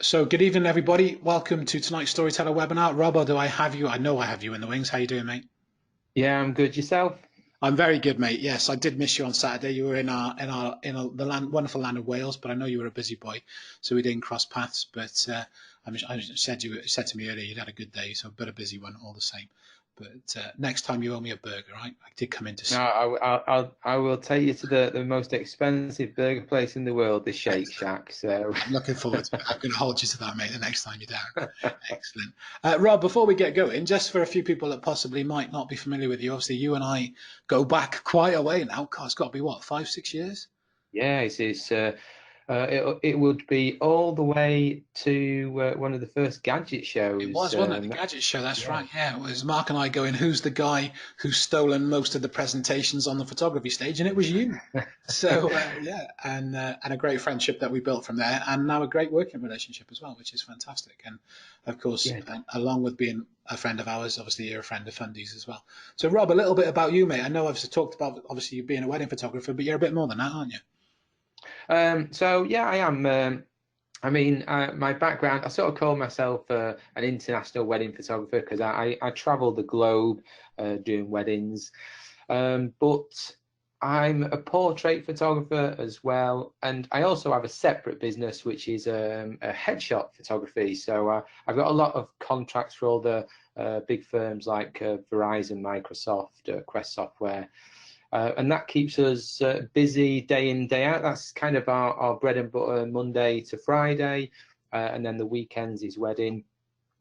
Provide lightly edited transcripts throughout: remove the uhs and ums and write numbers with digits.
So good evening, everybody. Welcome to tonight's Storyteller webinar. Robert, do I have you? I know I have you in the wings. How you doing, mate? Yeah, I'm good. Yourself? I'm very good, mate. Yes, I did miss you on Saturday. You were in the wonderful land of Wales, but I know you were a busy boy, so we didn't cross paths. But I said to me earlier you'd had a good day, so a bit of a busy one all the same. But next time you owe me a burger, right? I did come in to No, see. I will take you to the most expensive burger place in the world, the Shake Excellent. Shack. So, I'm looking forward to it. I'm going to hold you to that, mate, the next time you're down. Excellent. Rob, before we get going, just for a few people that possibly might not be familiar with you, obviously you and I go back quite a way now. God, it's got to be what, 5, 6 years? yeah, it would be all the way to one of the first gadget It shows. was, wasn't it? The gadget show. That's Yeah, right. Yeah, it was Mark and I going, who's the guy who's stolen most of the presentations on the photography stage? And it was you. So yeah, and a great friendship that we built from there, and now a great working relationship as well, which is fantastic. And of course, yeah. along with being a friend of ours, obviously you're a friend of Fundy's as well. So Rob, a little bit about you, mate. I know I've talked about obviously you being a wedding photographer, but you're a bit more than that, aren't you? So yeah, I am. My background, I sort of call myself an international wedding photographer because I travel the globe doing weddings. But I'm a portrait photographer as well, and I also have a separate business which is a headshot photography. So I've got a lot of contracts for all the big firms like Verizon, Microsoft, Quest Software. And that keeps us busy day in, day out. That's kind of our bread and butter Monday to Friday. And then the weekends is wedding.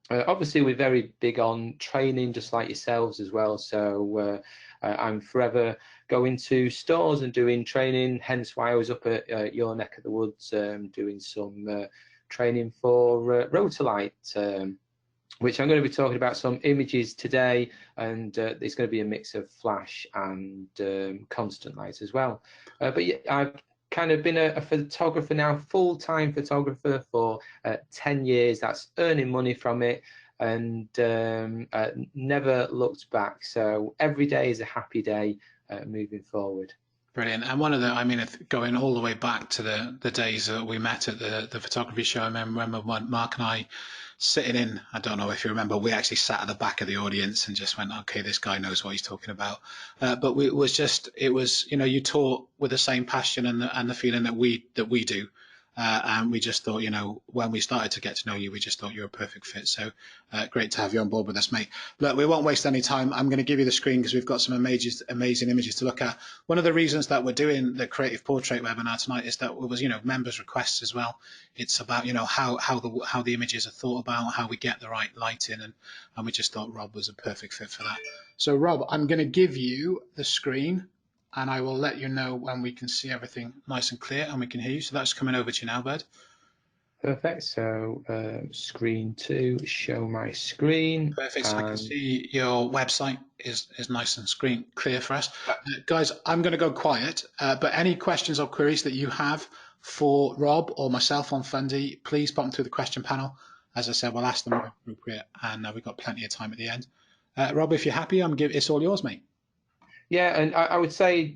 Obviously, we're very big on training, just like yourselves as well. So I'm forever going to stores and doing training. Hence why I was up at your neck of the woods doing some training for Rotolight, which I'm going to be talking about some images today. And it's going to be a mix of flash and constant light as well. But yeah, I've kind of been a photographer now, full-time photographer for 10 years. That's earning money from it and never looked back. So every day is a happy day moving forward. Brilliant. And one of the, I mean, going all the way back to the days that we met at the photography show, I remember when Mark and I sitting in, I don't know if you remember, we actually sat at the back of the audience and just went, okay, this guy knows what he's talking about. But it was, you taught with the same passion and the feeling that we do. And we just thought, when we started to get to know you, we just thought you were a perfect fit. So great to have you on board with us, mate. Look, we won't waste any time. I'm going to give you the screen because we've got some amazing images to look at. One of the reasons that we're doing the creative portrait webinar tonight is that it was, members' requests as well. It's about, how the images are thought about, how we get the right light in, and we just thought Rob was a perfect fit for that. So Rob, I'm going to give you the screen and I will let you know when we can see everything nice and clear and we can hear you. So that's coming over to you now, bud. Perfect. So screen two, show my screen. Perfect. So I can And see your website is nice and screen clear for us. Guys, I'm going to go quiet, but any questions or queries that you have for Rob or myself on Fundy, please pop them through the question panel. As I said, we'll ask them where appropriate, and we've got plenty of time at the end. Rob, if you're happy, it's all yours, mate. yeah, and I would say,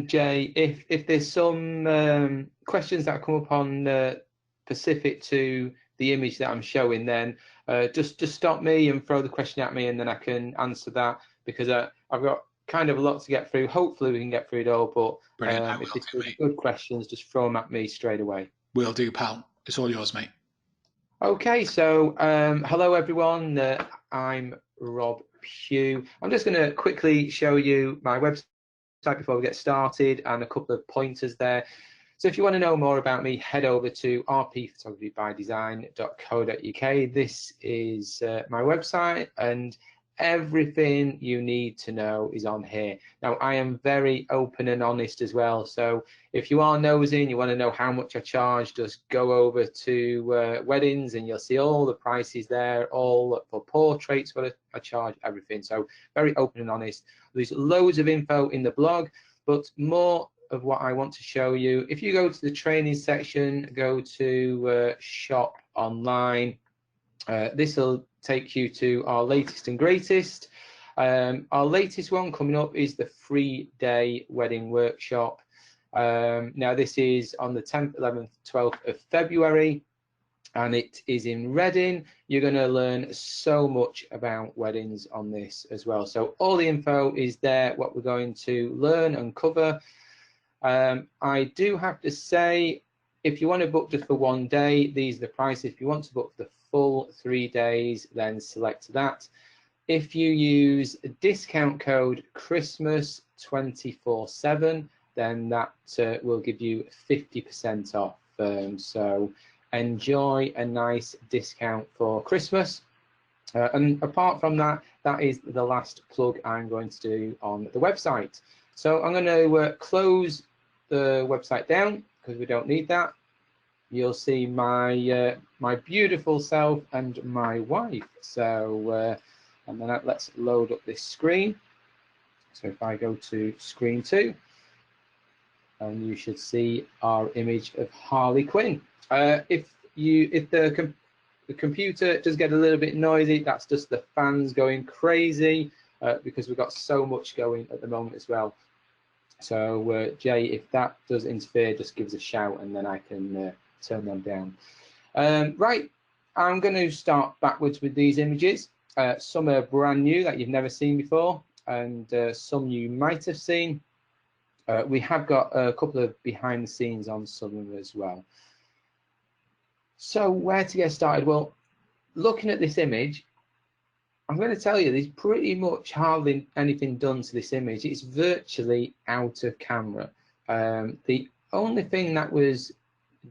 Jay, if there's some questions that come up on specific to the image that I'm showing, then just stop me and throw the question at me, and then I can answer that because I've got kind of a lot to get through. Hopefully, we can get through it all. But Brilliant. I if will there's do, mate. good questions, just throw them at me straight away. Will do, pal. It's all yours, mate. Okay, so hello everyone. I'm Rob Pugh. I'm just going to quickly show you my website before we get started and a couple of pointers there. So if you want to know more about me, head over to rpphotographybydesign.co.uk. This is my website, and everything you need to know is on here. Now, I am very open and honest as well. So if you are nosy and you want to know how much I charge, just go over to weddings and you'll see all the prices there, all for portraits, what I charge, everything. So very open and honest. There's loads of info in the blog, but more of what I want to show you. If you go to the training section, go to shop online, this will take you to our latest and greatest. Our latest one coming up is the 3-day wedding workshop. Now this is on the 10th, 11th, 12th of February. and it is in Reading. You're going to learn so much about weddings on this as well. So all the info is there, what we're going to learn and cover. I do have to say, if you want to book just for one day, these are the prices. If you want to book the full 3 days, then select that. If you use discount code Christmas247, then that will give you 50% off. So enjoy a nice discount for Christmas. And apart from that, that is the last plug I'm going to do on the website. So I'm going to close the website down because we don't need that. You'll see my my beautiful self and my wife. So and then let's load up this screen. So if I go to screen 2, and you should see our image of Harley Quinn. If the computer does get a little bit noisy, that's just the fans going crazy because we've got so much going at the moment as well. So Jay, if that does interfere, just give us a shout and then I can turn them down. Right, I'm going to start backwards with these images. Some are brand new that you've never seen before, and some you might have seen. We have got a couple of behind the scenes on some of them as well. So where to get started? Well, looking at this image, I'm going to tell you there's pretty much hardly anything done to this image. It's virtually out of camera. The only thing that was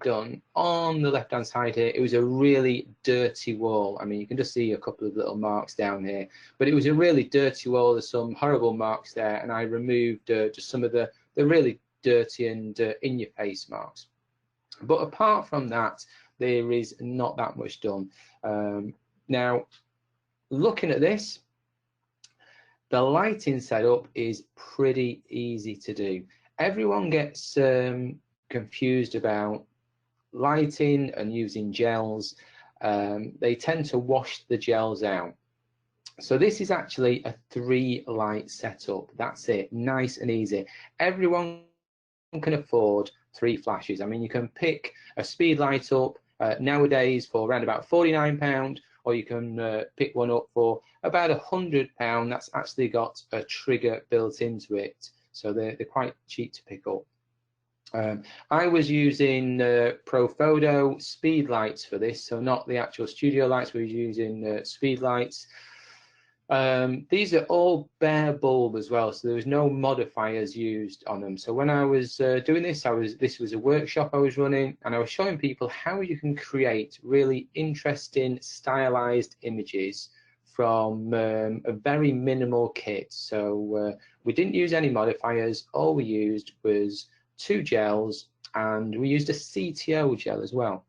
done on the left hand side here, it was a really dirty wall. I mean, you can just see a couple of little marks down here, but it was a really dirty wall. There's some horrible marks there, and I removed just some of the really dirty and in your face marks. But apart from that, there is not that much done. Now, looking at this, the lighting setup is pretty easy to do. Everyone gets confused about lighting and using gels. They tend to wash the gels out. So this is actually a 3 light setup. That's it, nice and easy. Everyone can afford 3 flashes. I mean, you can pick a speed light up nowadays for around about £49, or you can pick one up for about £100. That's actually got a trigger built into it, so they're quite cheap to pick up. I was using Pro Photo speed lights for this, so not the actual studio lights. We were using speed lights. These are all bare bulb as well, so there was no modifiers used on them. So when I was doing this, this was a workshop I was running, and I was showing people how you can create really interesting stylized images from a very minimal kit. So we didn't use any modifiers. All we used was 2 gels, and we used a CTO gel as well.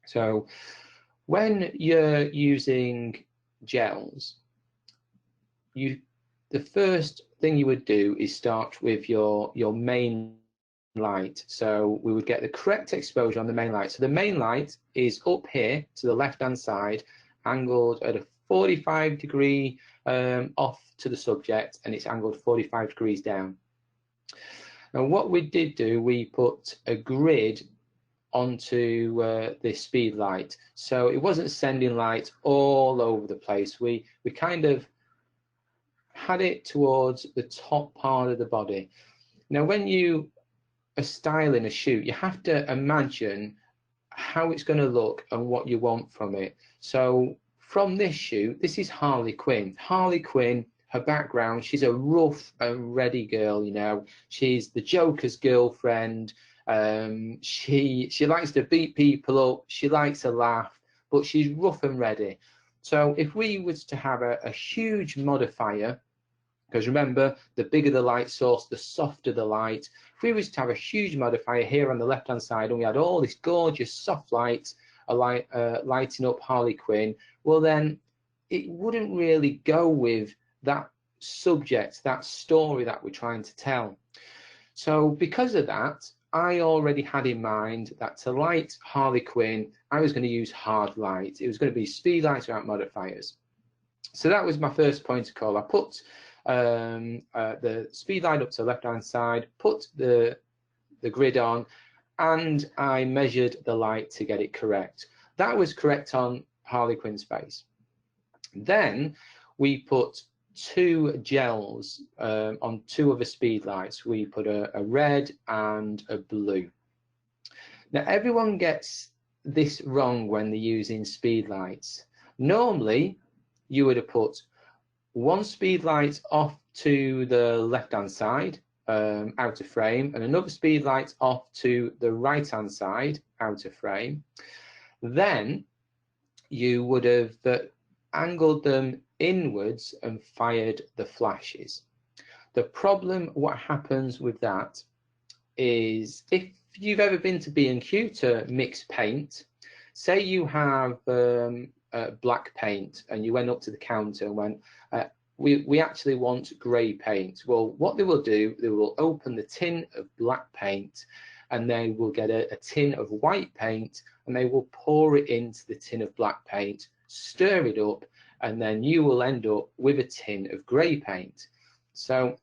So when you're using gels, the first thing you would do is start with your main light. So we would get the correct exposure on the main light. So the main light is up here to the left hand side, angled at a 45 degree off to the subject, and it's angled 45 degrees down. Now what we did do, we put a grid onto this speed light, so it wasn't sending light all over the place. We kind of had it towards the top part of the body. Now when you are styling a shoot, you have to imagine how it's going to look and what you want from it. So from this shoot, this is Harley Quinn. Harley Quinn, her background, she's a rough and ready girl, you know. She's the Joker's girlfriend. She likes to beat people up. She likes a laugh, but she's rough and ready. So if we was to have a huge modifier, because remember, the bigger the light source, the softer the light. If we was to have a huge modifier here on the left-hand side, and we had all this gorgeous soft light lighting up Harley Quinn, well then it wouldn't really go with that subject, that story that we're trying to tell. So because of that, I already had in mind that to light Harley Quinn, I was going to use hard light. It was going to be speed lights without modifiers. So that was my first point of call. I put the speed light up to the left hand side, put the grid on, and I measured the light to get it correct. that was correct on Harlequin's face. Then we put 2 gels on 2 other speed lights. We put a red and a blue. Now everyone gets this wrong when they're using speed lights. Normally you would have put 1 speed light off to the left hand side out of frame, and another speed light off to the right hand side out of frame. Then you would have angled them inwards and fired the flashes. The problem, what happens with that is, if you've ever been to B&Q to mix paint, say you have black paint and you went up to the counter and went, we actually want grey paint. Well, what they will do, they will open the tin of black paint and they will get a tin of white paint and they will pour it into the tin of black paint, stir it up, and then you will end up with a tin of grey paint. So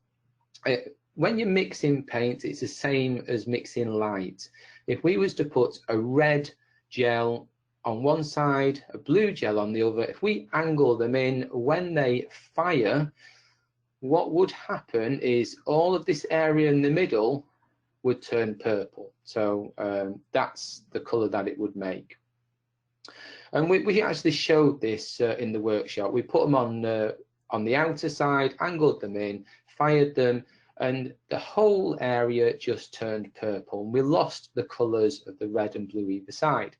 when you're mixing paint, it's the same as mixing light. If we was to put a red gel on one side, a blue gel on the other, if we angle them in, when they fire, what would happen is all of this area in the middle would turn purple. So that's the colour that it would make. And we actually showed this in the workshop. We put them on the outer side, angled them in, fired them, and the whole area just turned purple. And we lost the colours of the red and blue either side.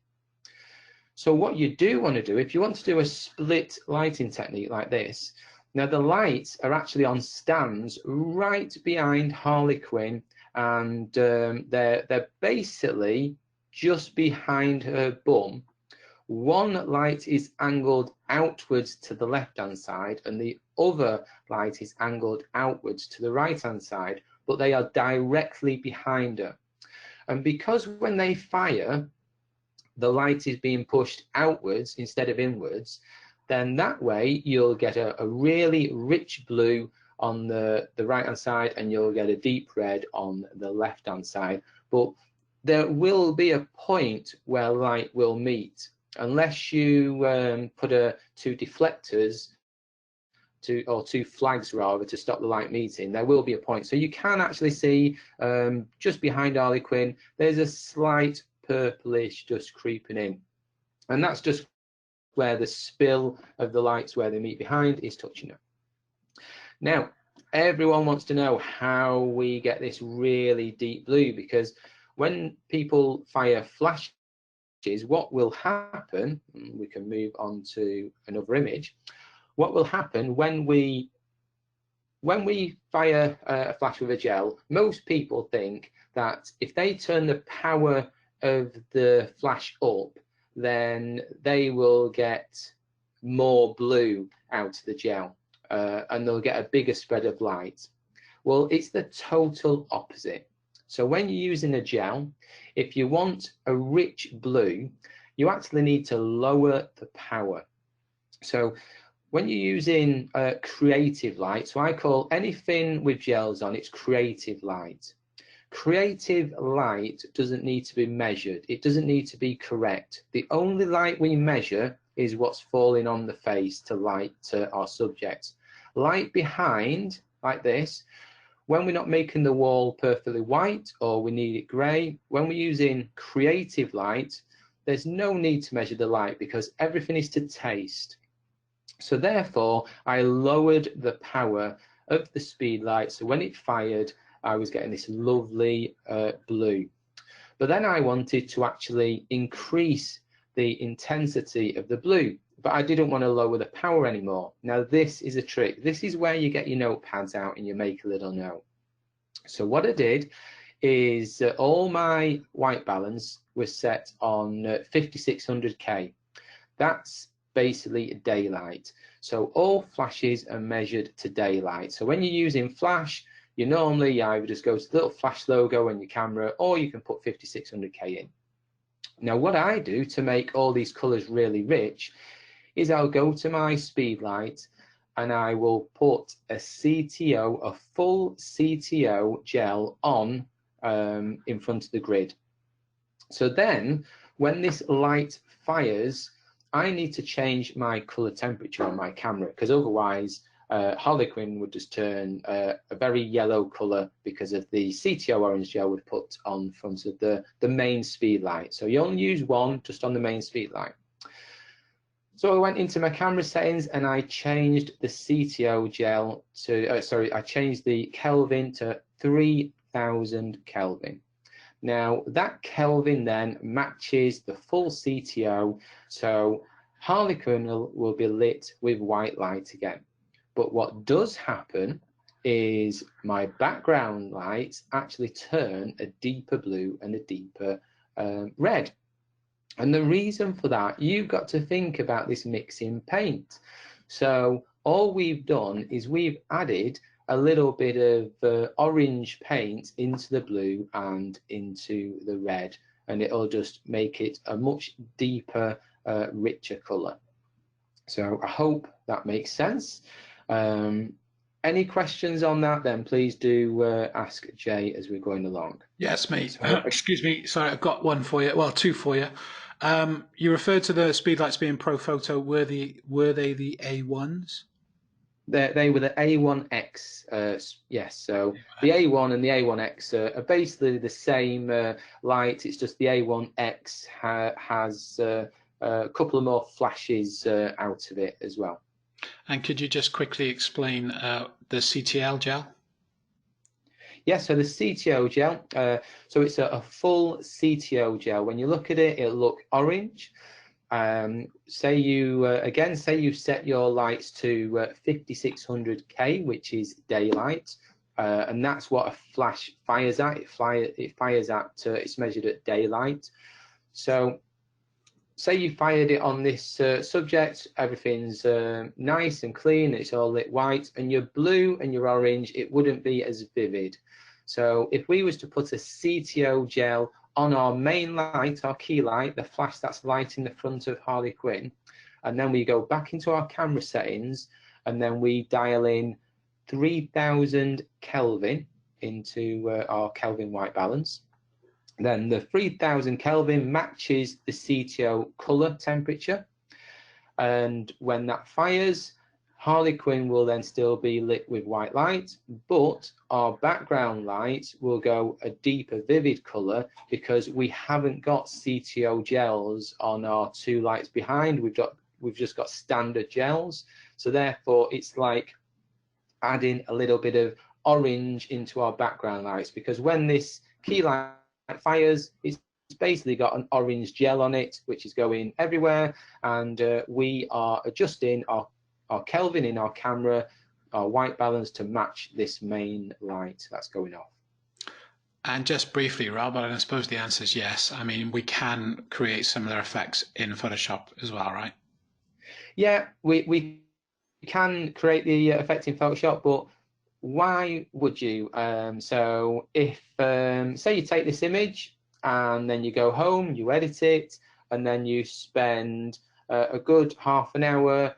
So what you do want to do, if you want to do a split lighting technique like this, now the lights are actually on stands right behind Harlequin, and they're basically just behind her bum. One light is angled outwards to the left hand side and the other light is angled outwards to the right hand side, but they are directly behind her. And because when they fire, the light is being pushed outwards instead of inwards, then that way you'll get a really rich blue on the right hand side and you'll get a deep red on the left hand side. But there will be a point where light will meet, unless you put 2 deflectors or 2 flags rather to stop the light meeting. There will be a point. So you can actually see just behind Harlequin there's a slight purplish dust creeping in, and that's just where the spill of the lights where they meet behind is touching it. Now everyone wants to know how we get this really deep blue, because when people fire flashes, what will happen, we can move on to another image, what will happen when we fire a flash with a gel, most people think that if they turn the power of the flash up, then they will get more blue out of the gel and they'll get a bigger spread of light. Well, it's the total opposite. So when you're using a gel, if you want a rich blue, you actually need to lower the power. So when you're using creative light, so I call anything with gels on, it's creative light. Creative light doesn't need to be measured. It doesn't need to be correct. The only light we measure is what's falling on the face to light our subject. Light behind, like this, when we're not making the wall perfectly white or we need it grey, when we're using creative light, there's no need to measure the light because everything is to taste. So therefore, I lowered the power of the speed light. So when it fired, I was getting this lovely blue. But then I wanted to actually increase the intensity of the blue, but I didn't want to lower the power anymore. Now this is a trick. This is where you get your notepads out and you make a little note. So what I did is all my white balance was set on 5600K. That's basically daylight. So all flashes are measured to daylight. So when you're using flash, you normally either just go to the little flash logo on your camera, or you can put 5600K in. Now what I do to make all these colors really rich is I'll go to my speed light and I will put a CTO, a full CTO gel on in front of the grid. So then when this light fires, I need to change my color temperature on my camera, because otherwise Harlequin would just turn a very yellow color because of the CTO orange gel we've put on front of the main speed light. So you only use one just on the main speed light. So I went into my camera settings and I changed the CTO gel to, I changed the Kelvin to 3000 Kelvin. Now that Kelvin then matches the full CTO, so Harlequin will be lit with white light again. But what does happen is my background lights actually turn a deeper blue and a deeper red. And the reason for that, you've got to think about this mixing paint. So all we've done is we've added a little bit of orange paint into the blue and into the red, and it'll just make it a much deeper, richer color. So I hope that makes sense. Any questions on that, then please do ask Jay as we're going along. Yes, mate. So, excuse me. Sorry, I've got one for you. Well, two for you. You referred to the speedlights being pro photo. Were they the A1s? They were the A1X. Yes. So the A1 and the A1X are basically the same light. It's just the A1X has a couple of more flashes out of it as well. And could you just quickly explain the CTL gel? Yeah, so the CTO gel, so it's a full CTO gel. When you look at it, it'll look orange. Say you set your lights to 5600K, which is daylight, and that's what a flash fires at. It fires at, it's measured at daylight. So say you fired it on this subject, everything's nice and clean, it's all lit white, and your blue and your orange, it wouldn't be as vivid. So if we was to put a CTO gel on our main light, our key light, the flash that's lighting the front of Harlequin, and then we go back into our camera settings, and then we dial in 3000 Kelvin into our Kelvin white balance, then the 3000 Kelvin matches the CTO color temperature, and when that fires, Harlequin will then still be lit with white light, but our background light will go a deeper vivid color because we haven't got CTO gels on our two lights behind. We've just got standard gels, so therefore it's like adding a little bit of orange into our background lights, because when this key light fires, it's basically got an orange gel on it which is going everywhere, and we are adjusting our Kelvin in our camera, our white balance, to match this main light that's going off. And just briefly, Robert, and I suppose the answer is yes. I mean, we can create similar effects in Photoshop as well, right? Yeah, we can create the effect in Photoshop, but why would you? So if, say you take this image and then you go home, you edit it, and then you spend a good half an hour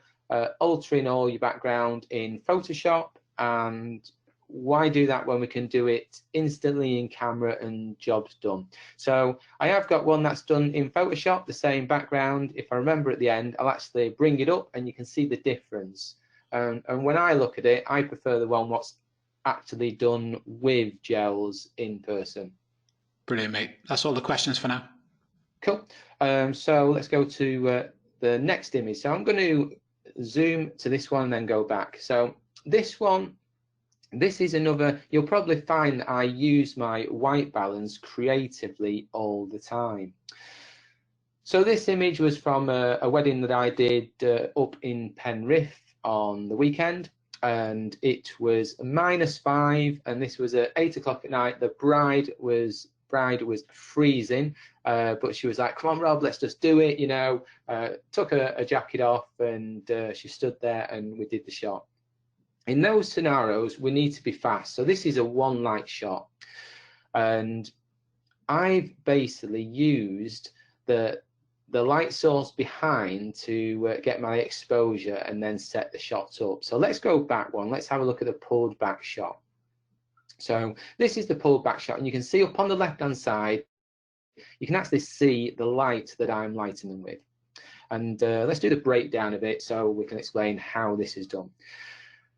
altering all your background in Photoshop, and why do that when we can do it instantly in camera and job's done? So I have got one that's done in Photoshop, the same background. If I remember at the end, I'll actually bring it up and you can see the difference. And when I look at it, I prefer the one what's actually done with gels in person. Brilliant, mate. That's all the questions for now. Cool. So let's go to the next image. So I'm going to zoom to this one and then go back. So this one, this is another, you'll probably find that I use my white balance creatively all the time. So this image was from a wedding that I did up in Penrith on the weekend, and it was -5, and this was at 8 o'clock at night. The bride was freezing, but she was like, come on Rob, let's just do it, you know. Took a jacket off, and she stood there and we did the shot. In those scenarios we need to be fast, so this is a one light shot, and I've basically used the light source behind to get my exposure and then set the shots up. So let's go back one, let's have a look at the pulled back shot. So this is the pulled back shot, and you can see up on the left hand side you can actually see the light that I'm lighting them with. And let's do the breakdown of it so we can explain how this is done.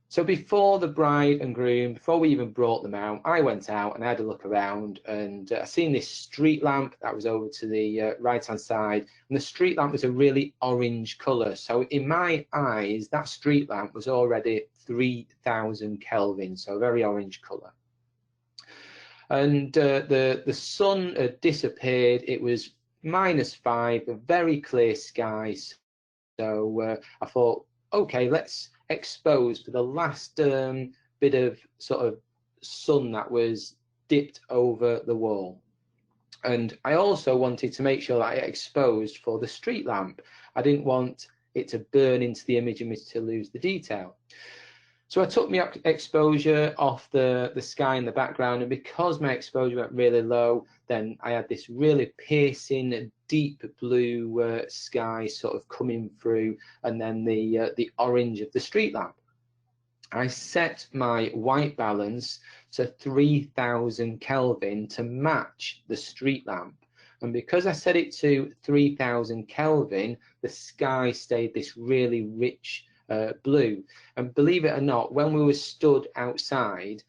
So before the bride and groom, before we even brought them out, I went out and I had a look around, and I seen this street lamp that was over to the right hand side, and the street lamp was a really orange colour. So in my eyes, that street lamp was already 3000 Kelvin, so a very orange colour. And the sun had disappeared. It was -5, a very clear sky. So I thought, okay, let's expose for the last bit of sort of sun that was dipped over the wall. And I also wanted to make sure that I exposed for the street lamp. I didn't want it to burn into the image and me to lose the detail. So I took my exposure off the sky in the background, and because my exposure went really low, then I had this really piercing, deep blue sky sort of coming through, and then the orange of the street lamp. I set my white balance to 3000 Kelvin to match the street lamp. And because I set it to 3000 Kelvin, the sky stayed this really rich blue. And believe it or not, when we were stood outside,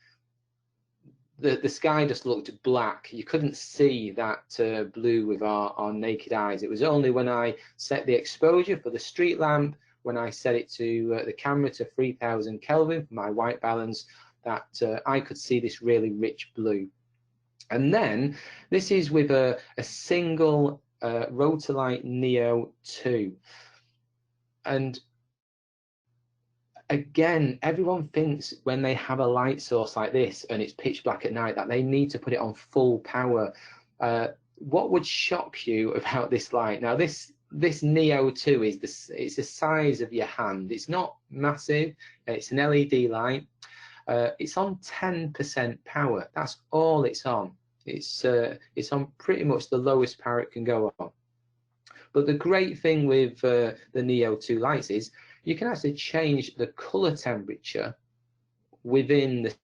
the sky just looked black. You couldn't see that blue with our naked eyes. It was only when I set the exposure for the street lamp, when I set it to the camera to 3000 Kelvin for my white balance, that I could see this really rich blue. And then this is with a single Rotolight Neo 2. And again, everyone thinks when they have a light source like this and it's pitch black at night that they need to put it on full power. What would shock you about this light? Now, this Neo 2 is it's the size of your hand. It's not massive. It's an LED light. It's on 10% power. That's all it's on. It's on pretty much the lowest power it can go on. But the great thing with the Neo 2 lights is you can actually change the color temperature within the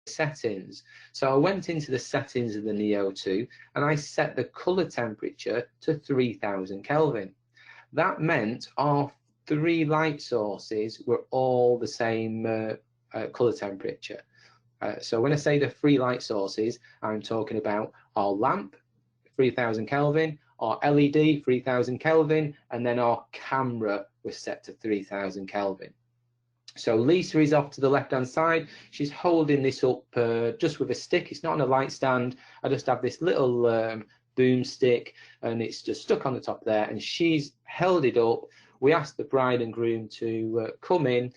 settings. So I went into the settings of the Neo 2 and I set the color temperature to 3000 Kelvin. That meant our 3 light sources were all the same color temperature. So when I say the 3 light sources, I'm talking about our lamp, 3000 Kelvin, our LED, 3000 Kelvin, and then our camera was set to 3000 Kelvin. So Lisa is off to the left-hand side. She's holding this up just with a stick. It's not on a light stand. I just have this little boom stick, and it's just stuck on the top there, and she's held it up. We asked the bride and groom to come in.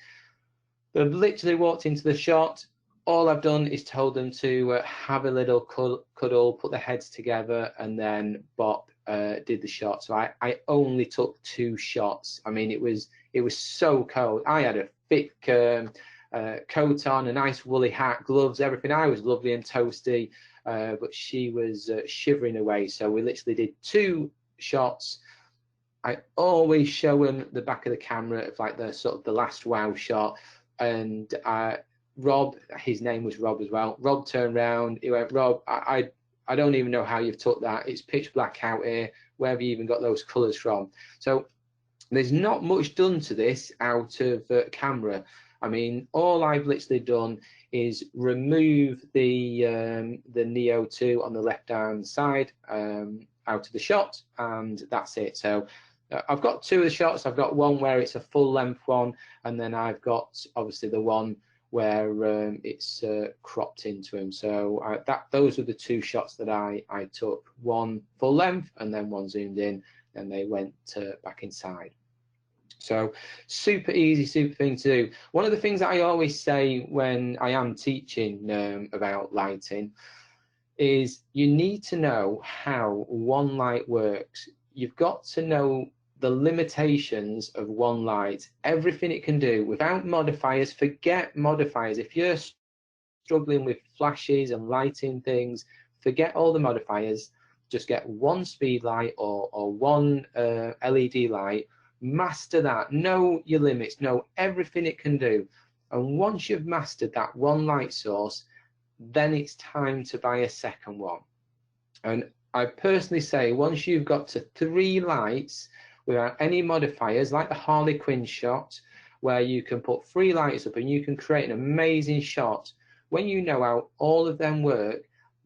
They've literally walked into the shot. All I've done is told them to have a little cuddle, put their heads together, and then Bob did the shot. So I only took 2 shots. I mean, it was so cold. I had a thick coat on, a nice woolly hat, gloves, everything. I was lovely and toasty, but she was shivering away. So we literally did 2 shots. I always show them the back of the camera of like the sort of the last wow shot, and Rob, his name was Rob as well. Rob turned around. He went, Rob, I don't even know how you've took that. It's pitch black out here. Where have you even got those colours from? So there's not much done to this out of camera. I mean, all I've literally done is remove the Neo 2 on the left-hand side out of the shot, and that's it. So I've got 2 of the shots. I've got one where it's a full-length one, and then I've got obviously the one where it's cropped into him. So those were the 2 shots that I took. One full length and then one zoomed in, and they went back inside. So super easy, super thing to do. One of the things that I always say when I am teaching about lighting is you need to know how one light works. You've got to know the limitations of one light, everything it can do without modifiers. Forget modifiers. If you're struggling with flashes and lighting things, forget all the modifiers. Just get one speed light or one LED light, master that, know your limits, know everything it can do. And once you've mastered that one light source, then it's time to buy a second one. And I personally say once you've got to 3 lights without any modifiers, like the Harley Quinn shot, where you can put 3 lights up and you can create an amazing shot, when you know how all of them work,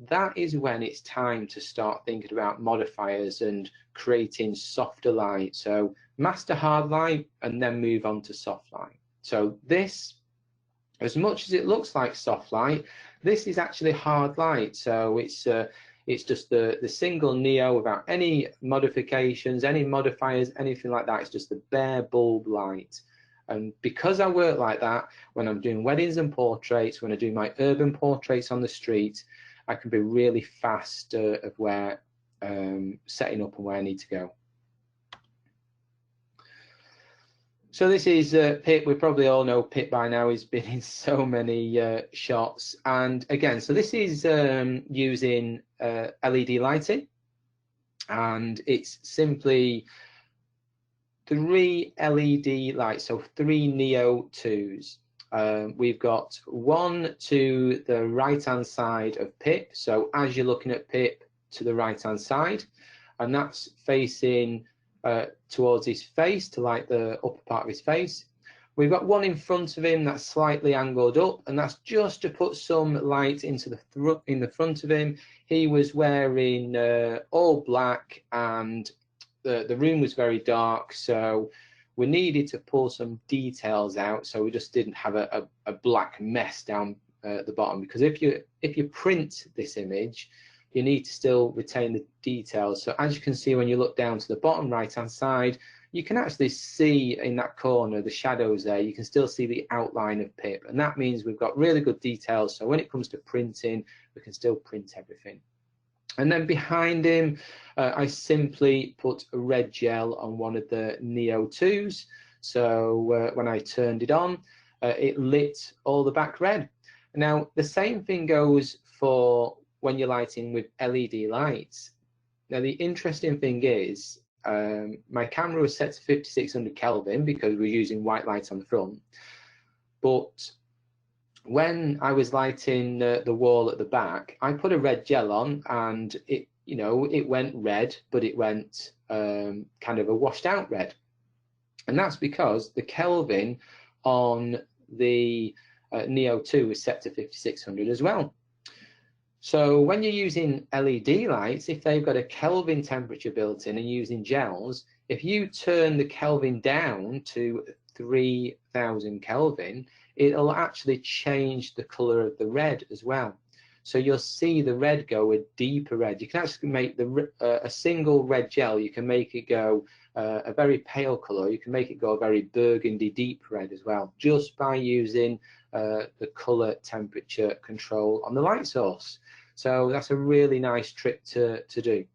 that is when it's time to start thinking about modifiers and creating softer light. So master hard light and then move on to soft light. So this, as much as it looks like soft light, this is actually hard light. So it's just the single neo without any modifications, any modifiers, anything like that. It's just the bare bulb light. And because I work like that, when I'm doing weddings and portraits, when I do my urban portraits on the street, I can be really fast of where setting up and where I need to go. So this is Pip. We probably all know Pip by now. He's been in so many shots. And again, so this is using LED lighting, and it's simply 3 LED lights, so 3 Neo 2s. We've got one to the right hand side of Pip, so as you're looking at Pip, to the right hand side, and that's facing towards his face, to light the upper part of his face. We've got one in front of him that's slightly angled up, and that's just to put some light into the front of him. He was wearing all black, and the room was very dark, so we needed to pull some details out, so we just didn't have a black mess down at the bottom, because if you print this image, you need to still retain the details. So as you can see, when you look down to the bottom right hand side, you can actually see in that corner the shadows there. You can still see the outline of Pip, and that means we've got really good details, so when it comes to printing, we can still print everything. And then behind him, I simply put a red gel on one of the Neo 2s. So when I turned it on, it lit all the back red. Now, the same thing goes for when you're lighting with LED lights. Now, the interesting thing is, my camera was set to 5600 Kelvin because we're using white light on the front. But when I was lighting the wall at the back, I put a red gel on, and it went red, but it went kind of a washed out red. And that's because the Kelvin on the Neo 2 was set to 5600 as well. So when you're using LED lights, if they've got a Kelvin temperature built in and using gels, if you turn the Kelvin down to 3000 Kelvin, it'll actually change the color of the red as well. So you'll see the red go a deeper red. You can actually make a single red gel, you can make it go a very pale color. You can make it go a very burgundy deep red as well, just by using the color temperature control on the light source. So that's a really nice trick to do.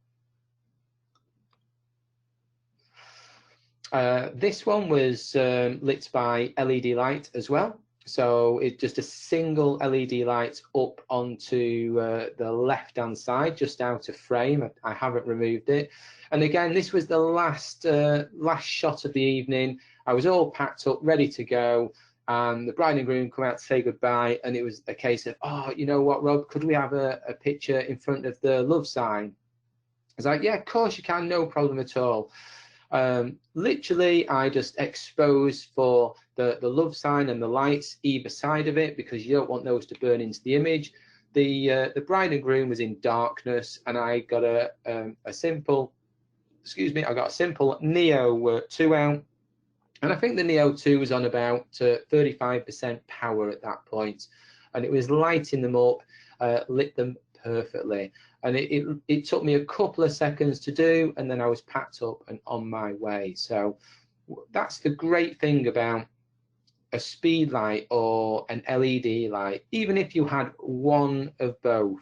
This one was lit by LED light as well. So it's just a single LED light up onto the left-hand side, just out of frame. I haven't removed it. And again, this was the last shot of the evening. I was all packed up, ready to go. And the bride and groom come out to say goodbye, and it was a case of, oh, you know what, Rob, could we have a picture in front of the love sign? I was like, yeah, of course you can, no problem at all. Literally, I just exposed for the love sign and the lights either side of it, because you don't want those to burn into the image. The bride and groom was in darkness, and I got a simple, I got a simple Neo 2 out. And I think the Neo 2 was on about 35% power at that point, and it was lighting them up, lit them perfectly. And it took me a couple of seconds to do, and then I was packed up and on my way. So that's the great thing about a speed light or an LED light. Even if you had one of both,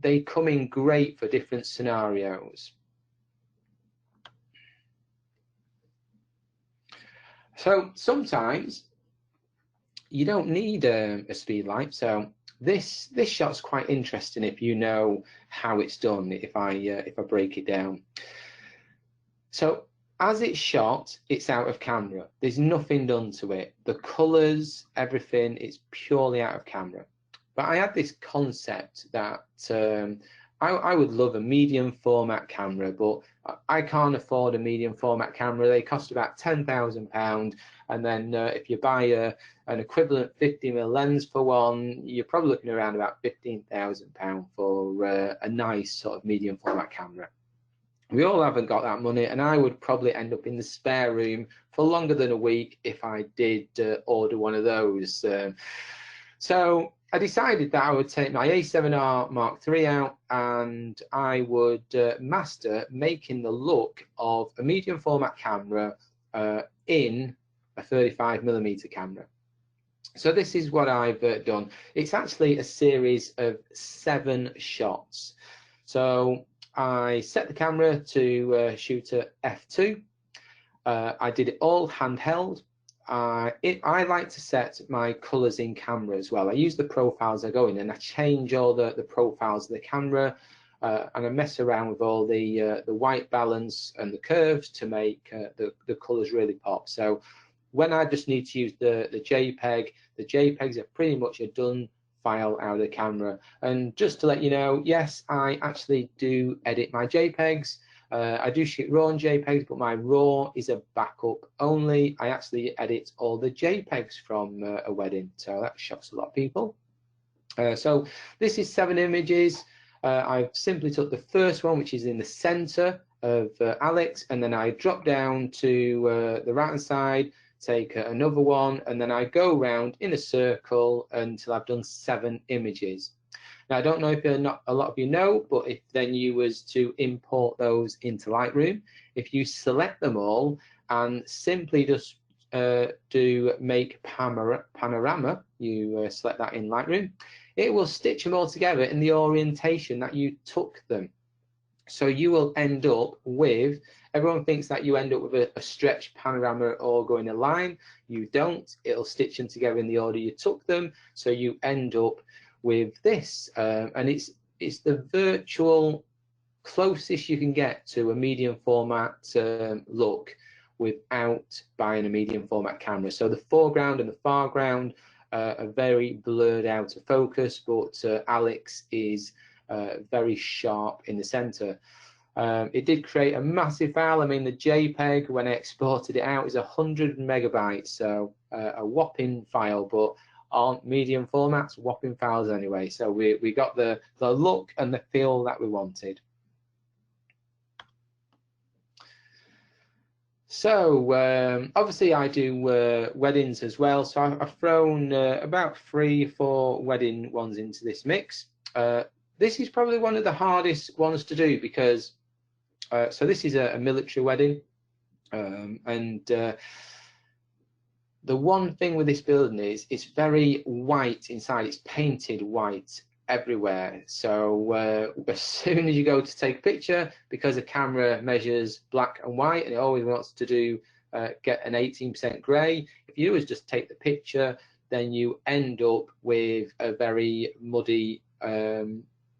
they come in great for different scenarios. So sometimes you don't need a speed light. So this shot's quite interesting if you know how it's done, if I break it down. So as it's shot, it's out of camera. There's nothing done to it. The colors, everything, it's purely out of camera. But I had this concept that I would love a medium format camera, but I can't afford a medium format camera. They cost about £10,000, and then if you buy an equivalent 50mm lens for one, you're probably looking around about £15,000 for a nice sort of medium format camera. We all haven't got that money, and I would probably end up in the spare room for longer than a week if I did order one of those. So I decided that I would take my A7R Mark III out, and I would master making the look of a medium format camera in a 35mm camera. So this is what I've done. It's actually a series of 7 shots. So I set the camera to shoot at f2. I did it all handheld. I like to set my colours in camera as well. I use the profiles I go in, and I change all the profiles of the camera, and I mess around with all the white balance and the curves to make the colours really pop. So when I just need to use the JPEG, the JPEGs are pretty much a done file out of the camera. And just to let you know, yes, I actually do edit my JPEGs. I do shoot RAW and JPEGs, but my RAW is a backup only. I actually edit all the JPEGs from a wedding, so that shocks a lot of people. So this is 7 images. I've simply took the first one, which is in the center of Alex, and then I drop down to the right hand side, take another one, and then I go around in a circle until I've done 7 images. Now, I don't know if not a lot of you know, but if then you was to import those into Lightroom, if you select them all and simply just do make panorama, you select that in Lightroom, it will stitch them all together in the orientation that you took them. So you will end up with, everyone thinks that you end up with a stretched panorama or going a line. You don't. It'll stitch them together in the order you took them. So you end up with this, and it's the virtual closest you can get to a medium format look without buying a medium format camera. So the foreground and the foreground are very blurred out of focus, but Alex is very sharp in the center. It did create a massive file. I mean, the JPEG, when I exported it out, is 100 megabytes, so a whopping file, but aren't medium formats, whopping files anyway. So we got the look and the feel that we wanted. So obviously I do weddings as well, so I've thrown about 3-4 wedding ones into this mix. This is probably one of the hardest ones to do because so this is a military wedding, and the one thing with this building is it's very white inside. It's painted white everywhere. So as soon as you go to take a picture, because the camera measures black and white and it always wants to do get an 18% grey, if you always just take the picture, then you end up with a very muddy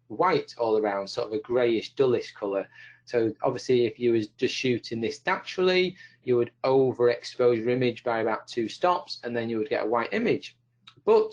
white all around, sort of a greyish, dullish colour. So obviously if you was just shooting this naturally, you would overexpose your image by about 2 stops, and then you would get a white image. But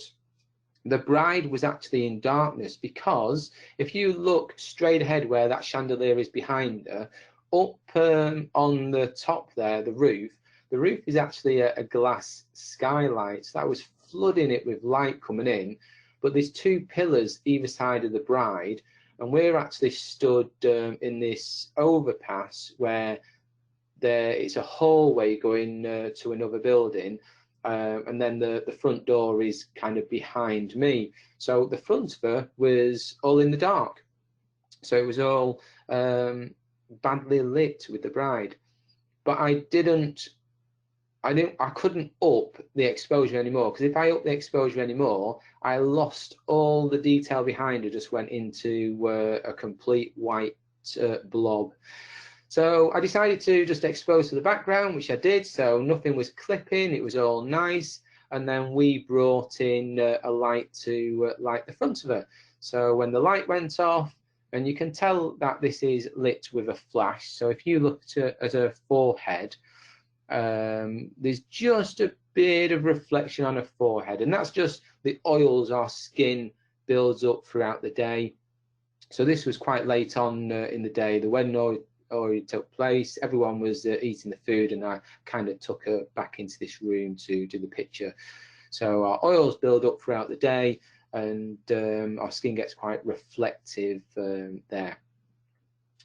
the bride was actually in darkness, because if you look straight ahead where that chandelier is behind her, up on the top there, the roof is actually a glass skylight. So that was flooding it with light coming in, but there's 2 pillars either side of the bride, and we're actually stood in this overpass where it's a hallway going to another building, and then the front door is kind of behind me. So the front of her was all in the dark, so it was all badly lit with the bride. But I couldn't up the exposure anymore, because if I up the exposure anymore, I lost all the detail behind her, just went into a complete white blob. So I decided to just expose to the background, which I did, so nothing was clipping, it was all nice. And then we brought in a light to light the front of her. So when the light went off, and you can tell that this is lit with a flash, so if you look at her forehead, there's just a bit of reflection on her forehead, and that's just the oils our skin builds up throughout the day. So this was quite late on in the day. The wedding already took place. Everyone was eating the food, and I kind of took her back into this room to do the picture. So our oils build up throughout the day, and our skin gets quite reflective there.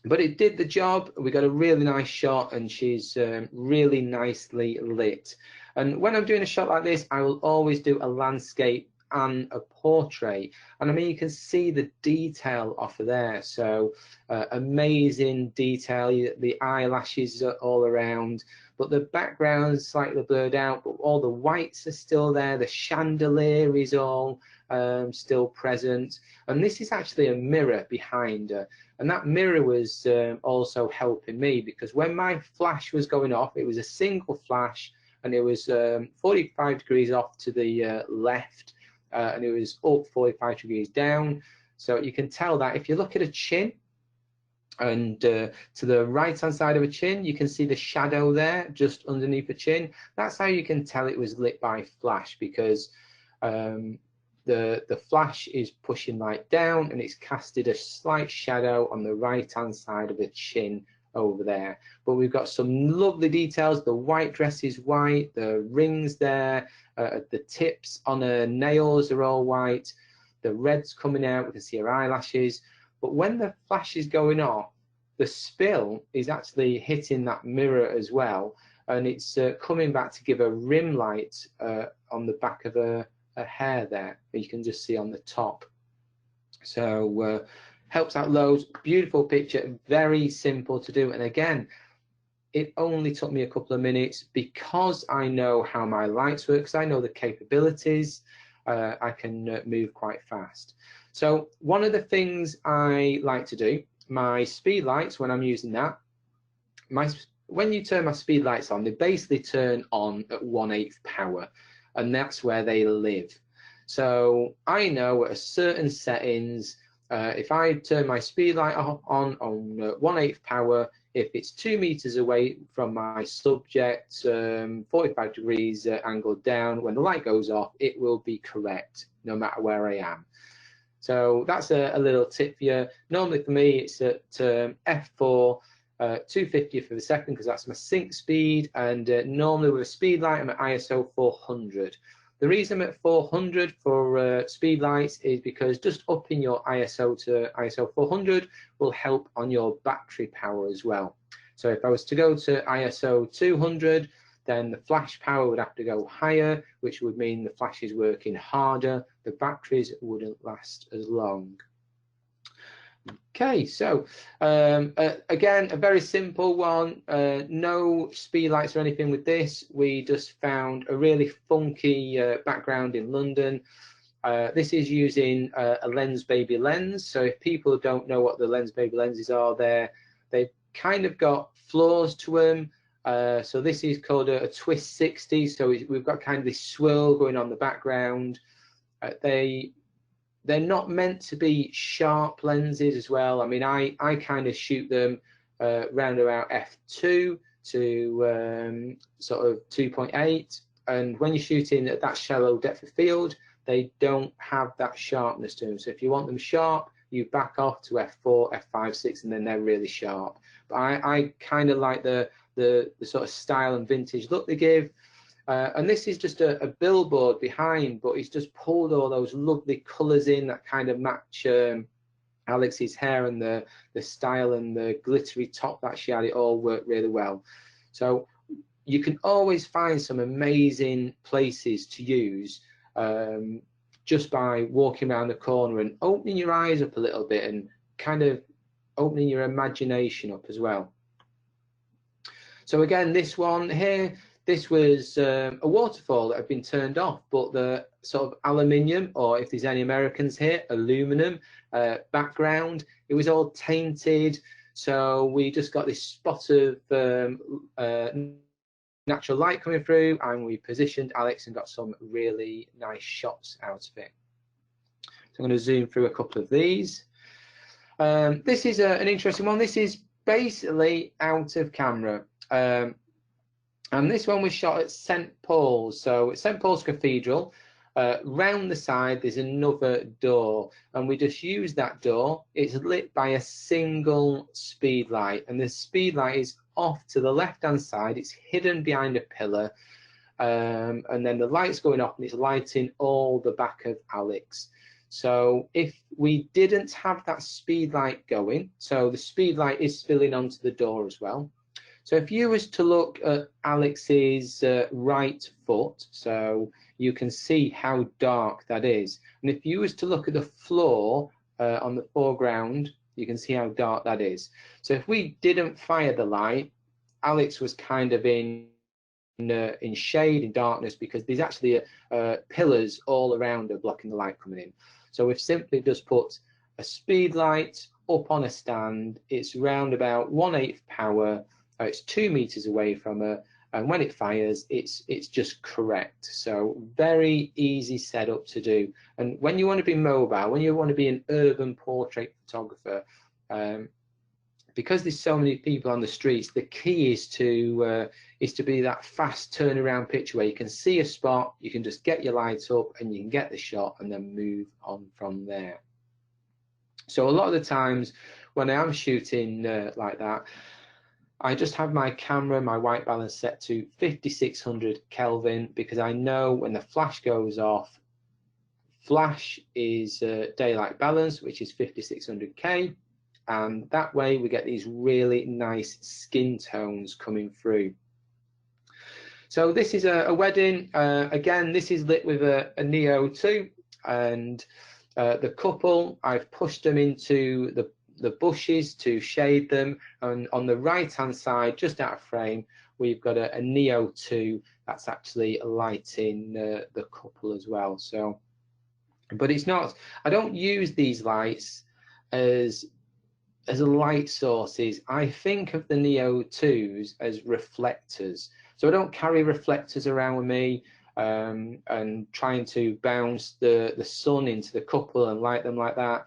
But it did the job. We got a really nice shot, and she's really nicely lit. And when I'm doing a shot like this, I will always do a landscape and a portrait. And I mean, you can see the detail off of there. So amazing detail. The eyelashes are all around, but the background's slightly blurred out, but all the whites are still there. The chandelier is all still present. And this is actually a mirror behind her. And that mirror was also helping me, because when my flash was going off, it was a single flash, and it was 45 degrees off to the left, and it was up 45 degrees down. So you can tell that if you look at a chin, and to the right hand side of a chin, you can see the shadow there just underneath the chin. That's how you can tell it was lit by flash, because the flash is pushing light down, and it's casted a slight shadow on the right hand side of the chin over there. But we've got some lovely details. The white dress is white, the rings there, the tips on her nails are all white, the red's coming out, we can see her eyelashes. But when the flash is going off, the spill is actually hitting that mirror as well, and it's coming back to give a rim light on the back of her hair there, you can just see on the top. So helps out loads. Beautiful picture, very simple to do. And again, it only took me a couple of minutes, because I know how my lights work, because I know the capabilities. I can move quite fast. So one of the things I like to do, my speed lights, when I'm using that, when you turn my speed lights on, they basically turn on at 1/8 power, and that's where they live. So I know at a certain settings, if I turn my speed light on 1/8 power, if it's 2 meters away from my subject, 45 degrees angled down, when the light goes off, it will be correct no matter where I am. So that's a little tip for you. Normally for me, it's at f4, 250th of a second, because that's my sync speed, and normally with a speed light I'm at ISO 400. The reason I'm at 400 for speed lights is because just upping your ISO to ISO 400 will help on your battery power as well. So if I was to go to ISO 200, then the flash power would have to go higher, which would mean the flash is working harder, the batteries wouldn't last as long. Okay, so again, a very simple one, no speed lights or anything with this. We just found a really funky background in London. This is using a Lensbaby lens. So if people don't know what the Lensbaby lenses are, they've kind of got flaws to them. So this is called a twist 60. So we've got kind of this swirl going on the background. They're not meant to be sharp lenses as well. I mean, I kind of shoot them round about f2 to sort of 2.8, and when you're shooting at that shallow depth of field, they don't have that sharpness to them. So if you want them sharp, you back off to f4, f5, 6, and then they're really sharp. But I kind of like the sort of style and vintage look they give. And this is just a billboard behind, but he's just pulled all those lovely colours in that kind of match Alex's hair, and the style and the glittery top that she had. It all worked really well. So you can always find some amazing places to use just by walking around the corner and opening your eyes up a little bit, and kind of opening your imagination up as well. So again, this one here, this was a waterfall that had been turned off, but the sort of aluminium, or if there's any Americans here, aluminum background, it was all tainted. So we just got this spot of natural light coming through, and we positioned Alex and got some really nice shots out of it. So I'm going to zoom through a couple of these. This is an interesting one. This is basically out of camera. And this one was shot at St. Paul's. So St. Paul's Cathedral, Round the side there's another door, and we just use that door. It's lit by a single speed light, and the speed light is off to the left hand side. It's hidden behind a pillar, and then the light's going off and it's lighting all the back of Alex. So if we didn't have that speed light going, so the speed light is spilling onto the door as well. So if you was to look at Alex's right foot, so you can see how dark that is. And if you was to look at the floor on the foreground, you can see how dark that is. So if we didn't fire the light, Alex was kind of in shade, in darkness, because there's actually pillars all around her blocking the light coming in. So we've simply just put a speed light up on a stand. It's round about 1/8 power. It's 2 meters away from her, and when it fires, it's just correct. So very easy setup to do. And when you want to be mobile, when you want to be an urban portrait photographer, because there's so many people on the streets, the key is to be that fast turnaround picture where you can see a spot, you can just get your lights up, and you can get the shot, and then move on from there. So a lot of the times when I am shooting like that, I just have my camera, my white balance set to 5600 Kelvin, because I know when the flash goes off, flash is daylight balance, which is 5600K, and that way we get these really nice skin tones coming through. So this is a wedding. Again, this is lit with a Neo 2, and the couple, I've pushed them into the bushes to shade them, and on the right hand side, just out of frame, we've got a Neo 2 that's actually lighting the couple as well. So, but it's not, I don't use these lights as light sources. I think of the Neo 2s as reflectors. So I don't carry reflectors around with me and trying to bounce the sun into the couple and light them like that.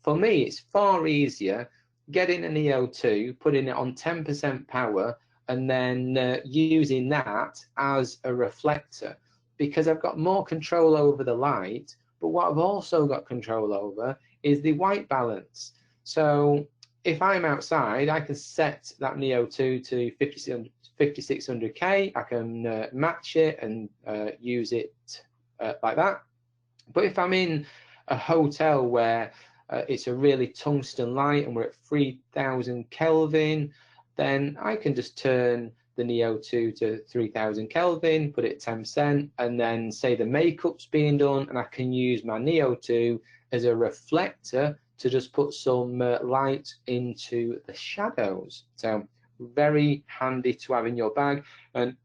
For me, it's far easier getting a Neo 2, putting it on 10% power, and then using that as a reflector, because I've got more control over the light. But what I've also got control over is the white balance. So if I'm outside, I can set that Neo 2 to 5600K. I can match it and use it like that. But if I'm in a hotel where it's a really tungsten light and we're at 3000 Kelvin, then I can just turn the Neo 2 to 3000 Kelvin, put it at 10%, and then say the makeup's being done, and I can use my Neo 2 as a reflector to just put some light into the shadows. So very handy to have in your bag. And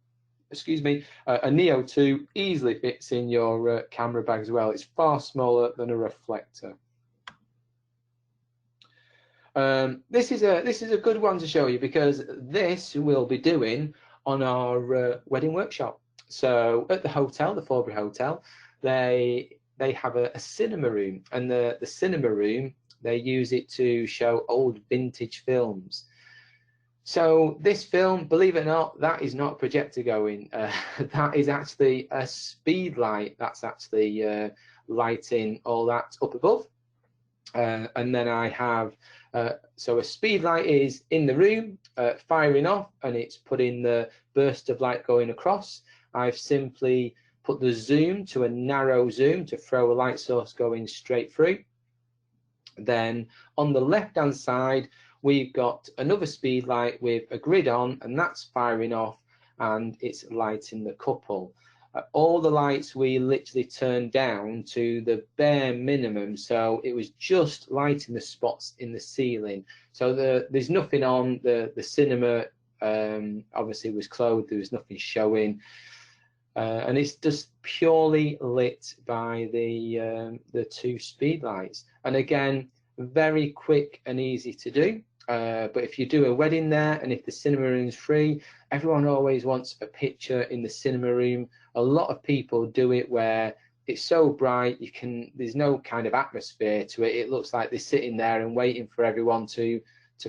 excuse me, a Neo 2 easily fits in your camera bag as well. It's far smaller than a reflector. This is a good one to show you, because this we'll be doing on our wedding workshop. So at the hotel, the Forbury Hotel, they have a cinema room, and the cinema room, they use it to show old vintage films. So this film, believe it or not, that is not a projector going. That is actually a speed light that's actually lighting all that up above. And then I have, so a speed light is in the room, firing off, and it's putting the burst of light going across. I've simply put the zoom to a narrow zoom to throw a light source going straight through. Then on the left hand side, we've got another speed light with a grid on, and that's firing off, and it's lighting the couple. All the lights we literally turned down to the bare minimum, so it was just lighting the spots in the ceiling. So there's nothing on. The cinema obviously was closed, there was nothing showing, and it's just purely lit by the two speed lights. And again, very quick and easy to do. But if you do a wedding there, and if the cinema room's free, everyone always wants a picture in the cinema room. A lot of people do it where it's so bright, there's no kind of atmosphere to it. It looks like they're sitting there and waiting for everyone to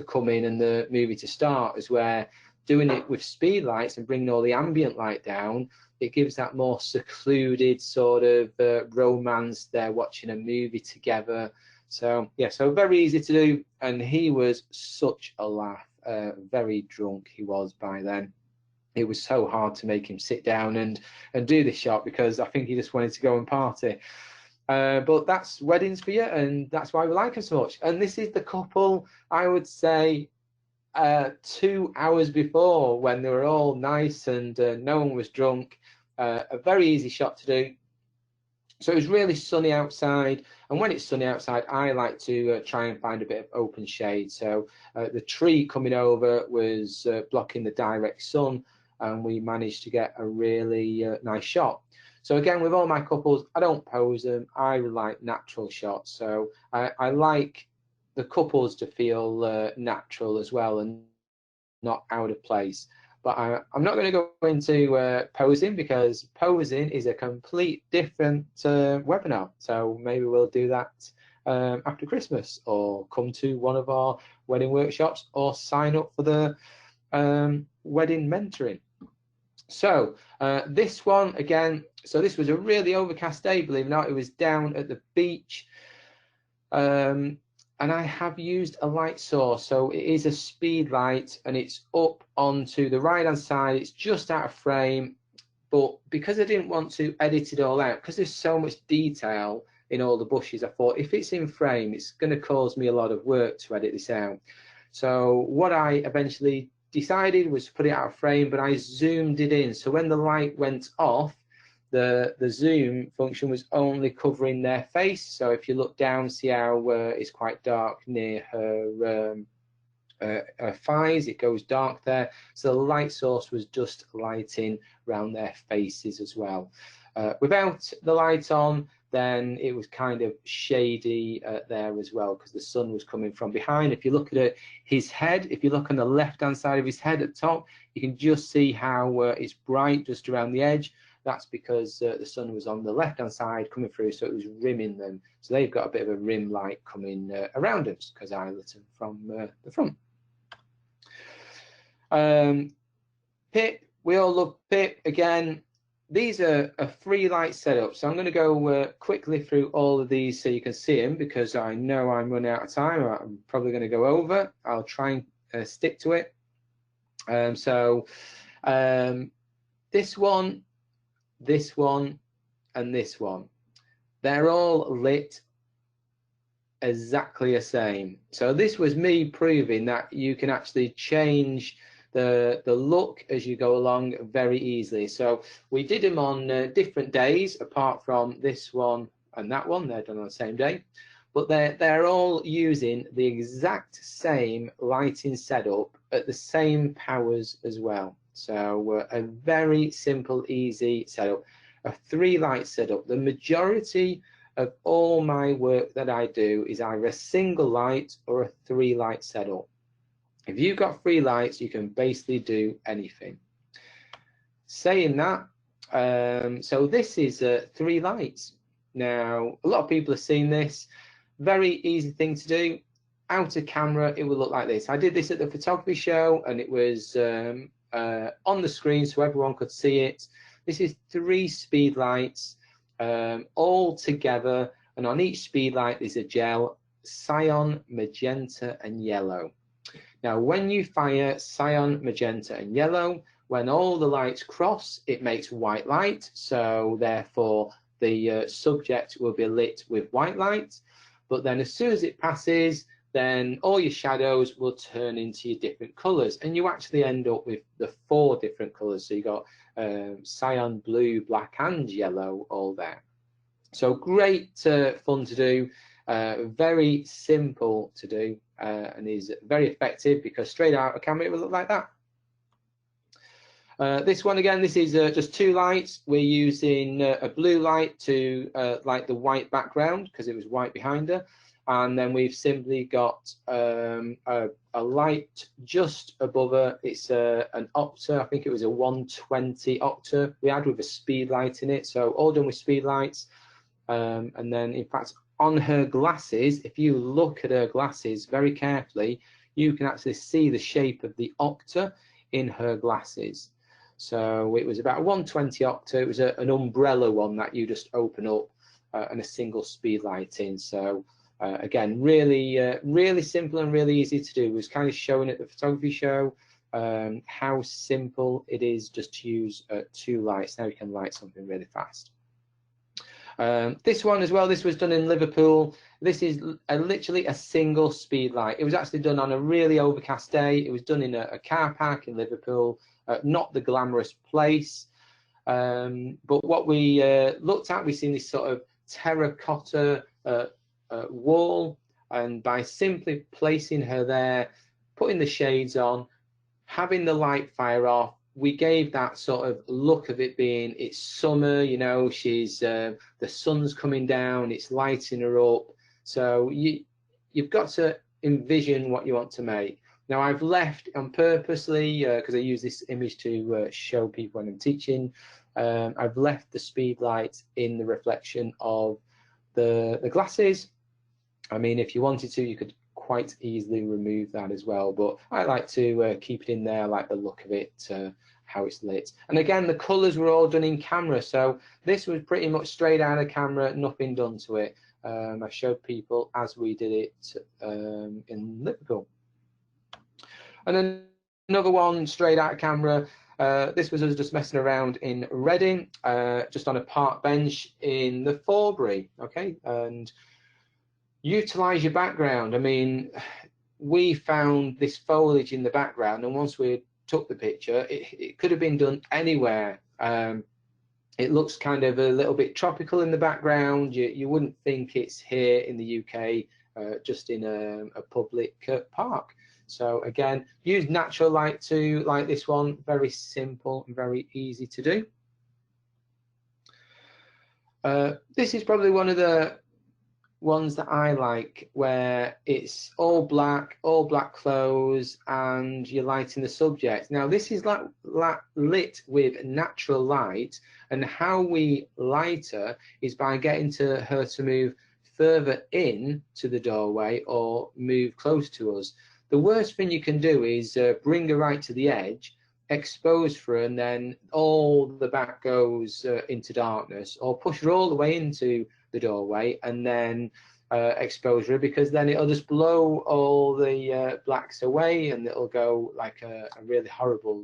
come in and the movie to start, as where doing it with speed lights and bringing all the ambient light down, it gives that more secluded sort of romance. They're watching a movie together. So yeah, so very easy to do, and he was such a laugh. Very drunk he was by then. It was so hard to make him sit down and do this shot, because I think he just wanted to go and party. But that's weddings for you, and that's why we like them so much. And this is the couple, I would say, 2 hours before, when they were all nice and no one was drunk. A very easy shot to do. So it was really sunny outside, and when it's sunny outside, I like to try and find a bit of open shade. So the tree coming over was blocking the direct sun, and we managed to get a really nice shot. So again, with all my couples, I don't pose them. I like natural shots. So I like the couples to feel natural as well and not out of place. But I'm not going to go into posing, because posing is a complete different webinar. So maybe we'll do that after Christmas, or come to one of our wedding workshops, or sign up for the wedding mentoring. So this one, again, so this was a really overcast day, believe it or not. It was down at the beach. And I have used a light source, so it is a speed light, and it's up onto the right hand side. It's just out of frame, but because I didn't want to edit it all out, because there's so much detail in all the bushes, I thought if it's in frame, it's going to cause me a lot of work to edit this out. So what I eventually decided was to put it out of frame, but I zoomed it in. So when the light went off, the zoom function was only covering their face. So if you look down, see how it's quite dark near her thighs, it goes dark there. So the light source was just lighting around their faces as well. Without the light on, then it was kind of shady there as well, because the sun was coming from behind. If you look at his head, if you look on the left hand side of his head at the top, you can just see how it's bright just around the edge. That's because the sun was on the left hand side coming through, so it was rimming them. So they've got a bit of a rim light coming around them, because I lit them from the front. Pip, we all love Pip. Again, these are a free light setup, so I'm going to go quickly through all of these so you can see them, because I know I'm running out of time. I'm probably going to go over. I'll try and stick to it. This one, and this one, they're all lit exactly the same. So this was me proving that you can actually change the look as you go along very easily. So we did them on different days, apart from this one and that one. They're done on the same day, but they're all using the exact same lighting setup at the same powers as well. So a very simple, easy setup, a 3-light setup. The majority of all my work that I do is either a single light or a 3-light setup. If you've got 3 lights, you can basically do anything. Saying that, so this is 3 lights. Now, a lot of people have seen this. Very easy thing to do. Out of camera, it will look like this. I did this at the photography show, and it was on the screen so everyone could see it. This is 3 speed lights all together, and on each speed light is a gel, cyan, magenta, and yellow. Now, when you fire cyan, magenta, and yellow, when all the lights cross, it makes white light. So therefore, the subject will be lit with white light. But then as soon as it passes, then all your shadows will turn into your different colors, and you actually end up with the 4 different colors. So you got cyan, blue, black, and yellow all there. So great fun to do, very simple to do, and is very effective, because straight out of camera it will look like that. This one again, this is just 2 lights. We're using a blue light to light the white background, because it was white behind her. And then we've simply got a light just above her. It's an octa, I think it was a 120 octa we had with a speed light in it. So all done with speed lights. And then in fact, on her glasses, if you look at her glasses very carefully, you can actually see the shape of the octa in her glasses. So it was about a 120 octa. It was an umbrella one that you just open up and a single speed light in. So again, really simple and really easy to do. It was kind of showing at the photography show how simple it is just to use 2 lights. Now you can light something really fast. This one as well, this was done in Liverpool. This is literally a single speed light. It was actually done on a really overcast day. It was done in a car park in Liverpool, not the glamorous place. But what we looked at, we've seen this sort of terracotta wall, and by simply placing her there, putting the shades on, having the light fire off, we gave that sort of look of it being, it's summer, you know, she's the sun's coming down, it's lighting her up. So you've got to envision what you want to make. Now I've left on purposely, because I use this image to show people when I'm teaching, I've left the speed light in the reflection of the glasses. I mean, if you wanted to, you could quite easily remove that as well, but I like to keep it in there. I like the look of it, how it's lit. And again, the colors were all done in camera, so this was pretty much straight out of camera, nothing done to it. I showed people as we did it in Liverpool. And then another one straight out of camera. This was us just messing around in Reading, just on a park bench in the Forbury, okay? And utilize your background. I mean, we found this foliage in the background, and once we took the picture, it could have been done anywhere. It looks kind of a little bit tropical in the background. You wouldn't think it's here in the UK, just in a public park. So again, use natural light to light this one. Very simple and very easy to do. This is probably one of the ones that I like, where it's all black clothes, and you're lighting the subject. Now this is lit with natural light, and how we light her is by getting her to move further in to the doorway or move close to us. The worst thing you can do is bring her right to the edge, expose for her, and then all the back goes into darkness, or push her all the way into the doorway and then expose her, because then it'll just blow all the blacks away, and it'll go like a really horrible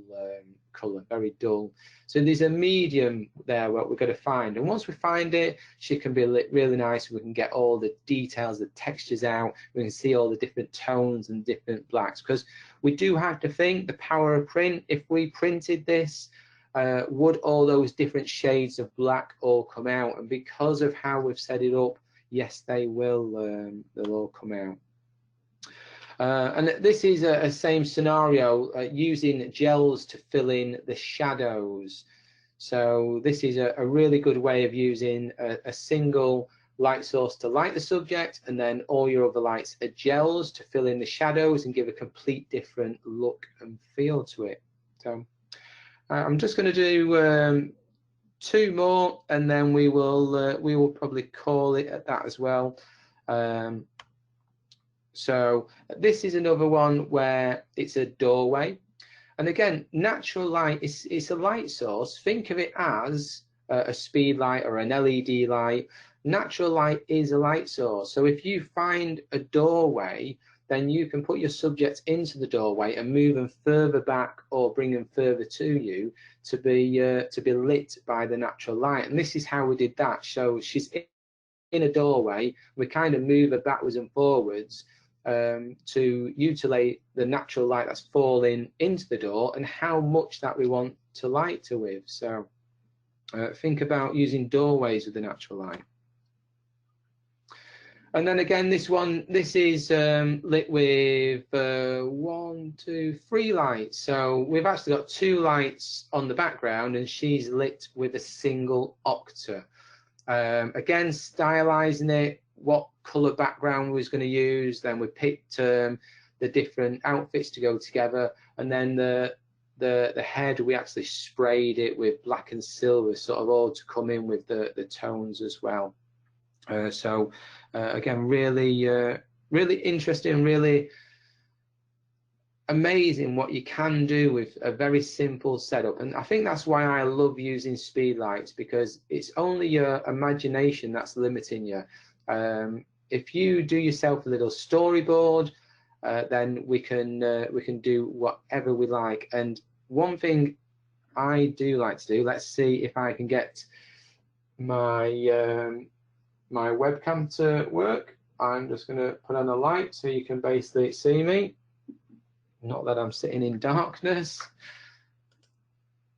colour, very dull. So there's a medium there what we're going to find, and once we find it, she can be lit really nice. We can get all the details, the textures out. We can see all the different tones and different blacks, because we do have to think the power of print. If we printed this, would all those different shades of black all come out? And because of how we've set it up, yes, they will. They'll all come out. And this is a same scenario, using gels to fill in the shadows. So this is a really good way of using a single light source to light the subject, and then all your other lights are gels to fill in the shadows and give a complete different look and feel to it. So I'm just going to do 2 more, and then we will probably call it at that as well. So this is another one where it's a doorway, and again, natural light is a light source. Think of it as a speed light or an LED light. Natural light is a light source. So if you find a doorway, then you can put your subject into the doorway and move them further back or bring them further to you to be lit by the natural light. And this is how we did that. So she's in a doorway. We kind of move her backwards and forwards to utilize the natural light that's falling into the door and how much that we want to light her with. So think about using doorways with the natural light. And then again, this is lit with 1, 2, 3 lights. So we've actually got 2 lights on the background, and she's lit with a single octa. Again, stylizing it, what color background we was going to use. Then we picked the different outfits to go together, and then the head, we actually sprayed it with black and silver, sort of all to come in with the tones as well. So really interesting, really amazing what you can do with a very simple setup. And I think that's why I love using speedlights, because it's only your imagination that's limiting you. If you do yourself a little storyboard, then we can do whatever we like. And one thing I do like to do, let's see if I can get my my webcam to work. I'm just going to put on a light so you can basically see me. Not that I'm sitting in darkness.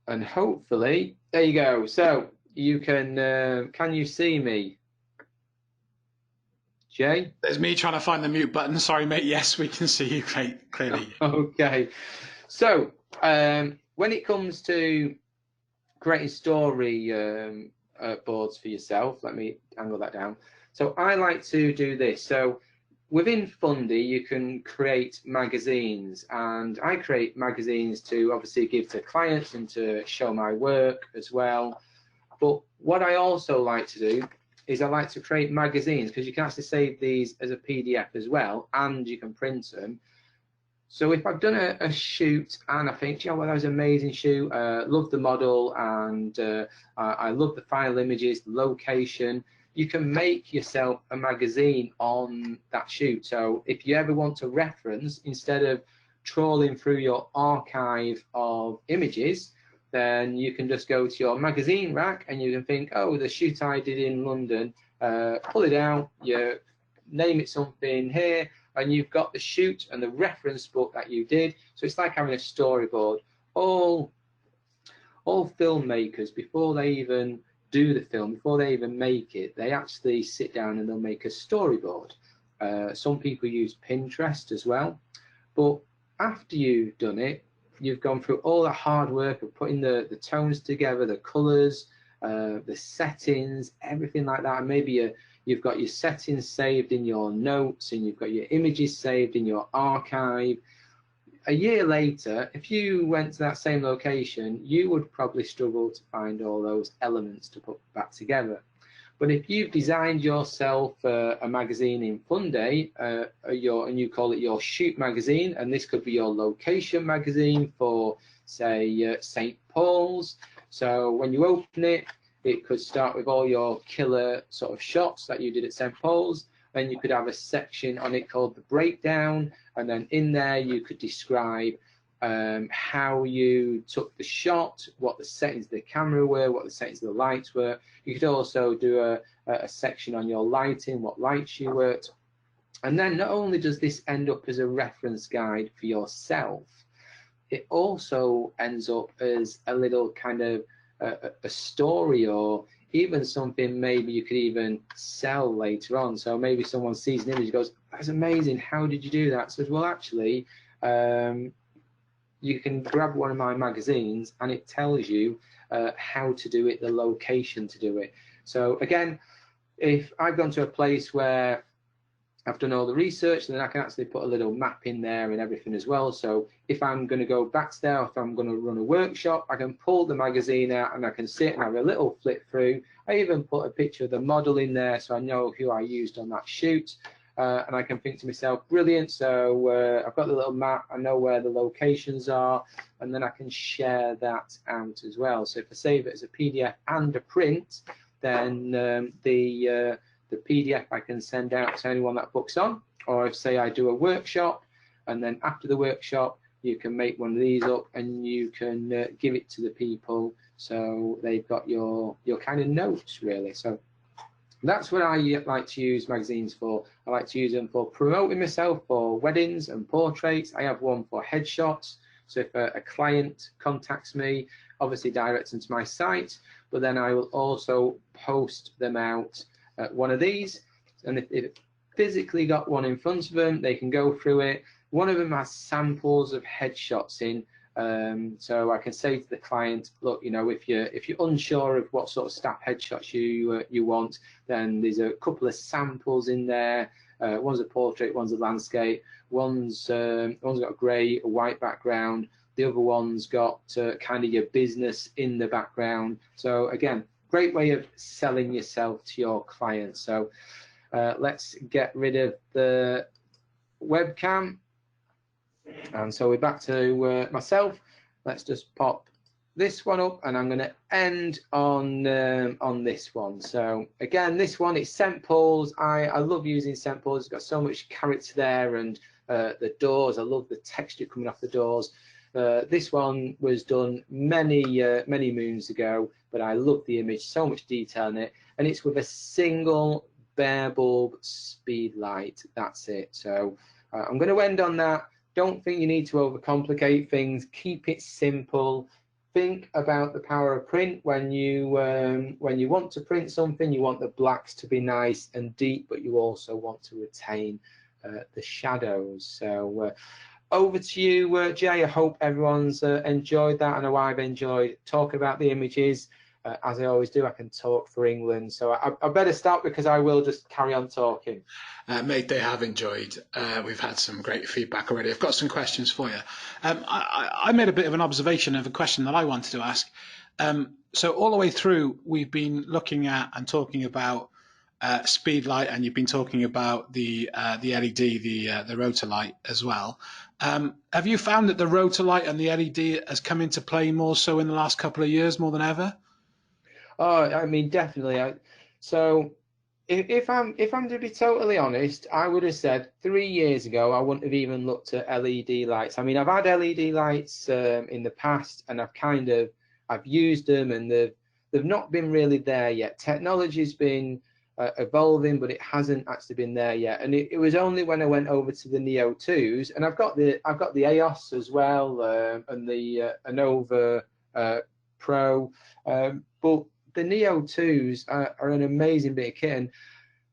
And hopefully, there you go. So you can you see me? Jay? There's me trying to find the mute button. Sorry, mate. Yes, we can see you clearly. Okay. So when it comes to creating story boards for yourself, let me angle that down. So I like to do this. So within Fundy, you can create magazines, and I create magazines to obviously give to clients and to show my work as well. But what I also like to do is I like to create magazines, because you can actually save these as a PDF as well, and you can print them. So if I've done a shoot and I think, you know, well, that was an amazing shoot, love the model, and I love the final images, the location, you can make yourself a magazine on that shoot. So if you ever want to reference, instead of trawling through your archive of images, then you can just go to your magazine rack and you can think, oh, the shoot I did in London, pull it out, you name it something here, and you've got the shoot and the reference book that you did. So it's like having a storyboard. All filmmakers, before they even do the film, before they even make it, they actually sit down and they'll make a storyboard. Some people use Pinterest as well. But after you've done it, you've gone through all the hard work of putting the tones together, the colors, the settings, everything like that. And maybe you've got your settings saved in your notes, and you've got your images saved in your archive. A year later, if you went to that same location, you would probably struggle to find all those elements to put back together. But if you've designed yourself a magazine in Fundy, and you call it your shoot magazine, and this could be your location magazine for, say, St. Paul's. So when you open it, it could start with all your killer sort of shots that you did at St. Paul's. Then you could have a section on it called the breakdown, and then in there you could describe how you took the shot, what the settings of the camera were, what the settings of the lights were. You could also do a section on your lighting, what lights you worked. And then not only does this end up as a reference guide for yourself, it also ends up as a little kind of a story, or even something maybe you could even sell later on. So maybe someone sees an image and goes, that's amazing, how did you do that? So, well, actually, you can grab one of my magazines and it tells you how to do it, the location to do it. So again, if I've gone to a place where I've done all the research, then I can actually put a little map in there and everything as well. So if I'm going to go back to there, if I'm going to run a workshop, I can pull the magazine out and I can sit and have a little flip through. I even put a picture of the model in there so I know who I used on that shoot. And I can think to myself, brilliant, so I've got the little map, I know where the locations are, and then I can share that out as well. So if I save it as a PDF and a print, then the PDF I can send out to anyone that books on. Or if, say, I do a workshop, and then after the workshop, you can make one of these up and you can give it to the people, so they've got your kind of notes, really. So that's what I like to use magazines for. I like to use them for promoting myself for weddings and portraits. I have one for headshots. So if a client contacts me, obviously direct them to my site, but then I will also post them out at one of these. And if it physically got one in front of them, they can go through it. One of them has samples of headshots in. So I can say to the client, look, you know, if you're unsure of what sort of staff headshots you want, then there's a couple of samples in there. One's a portrait, one's a landscape, one's got a grey, a white background. The other one's got kind of your business in the background. So again, great way of selling yourself to your clients. So let's get rid of the webcam. And so we're back to myself. Let's just pop this one up, and I'm going to end on this one. So again, this one is scent pools. I love using scent pools. It's got so much character there, and the doors. I love the texture coming off the doors. This one was done many moons ago, but I love the image. So much detail in it, and it's with a single bare bulb speed light. That's it. So I'm going to end on that. Don't think you need to overcomplicate things. Keep it simple. Think about the power of print when you want to print something. You want the blacks to be nice and deep, but you also want to retain the shadows. So over to you, Jay. I hope everyone's enjoyed that. I know I've enjoyed talking about the images. As I always do, I can talk for England. So I better start, because I will just carry on talking. Mate, they have enjoyed. We've had some great feedback already. I've got some questions for you. I made a bit of an observation of a question that I wanted to ask. So all the way through, we've been looking at and talking about speed light, and you've been talking about the LED, the Rotolight as well. Have you found that the Rotolight and the LED has come into play more so in the last couple of years, more than ever? Oh, I mean, definitely. So if I'm to be totally honest, I would have said 3 years ago I wouldn't have even looked at LED lights. I mean, I've had LED lights in the past, and I've used them, and they've not been really there yet. Technology's been evolving, but it hasn't actually been there yet. And it was only when I went over to the Neo 2s, and I've got the EOS as well, and the Anova Pro, but the Neo 2s are an amazing bit of kit. And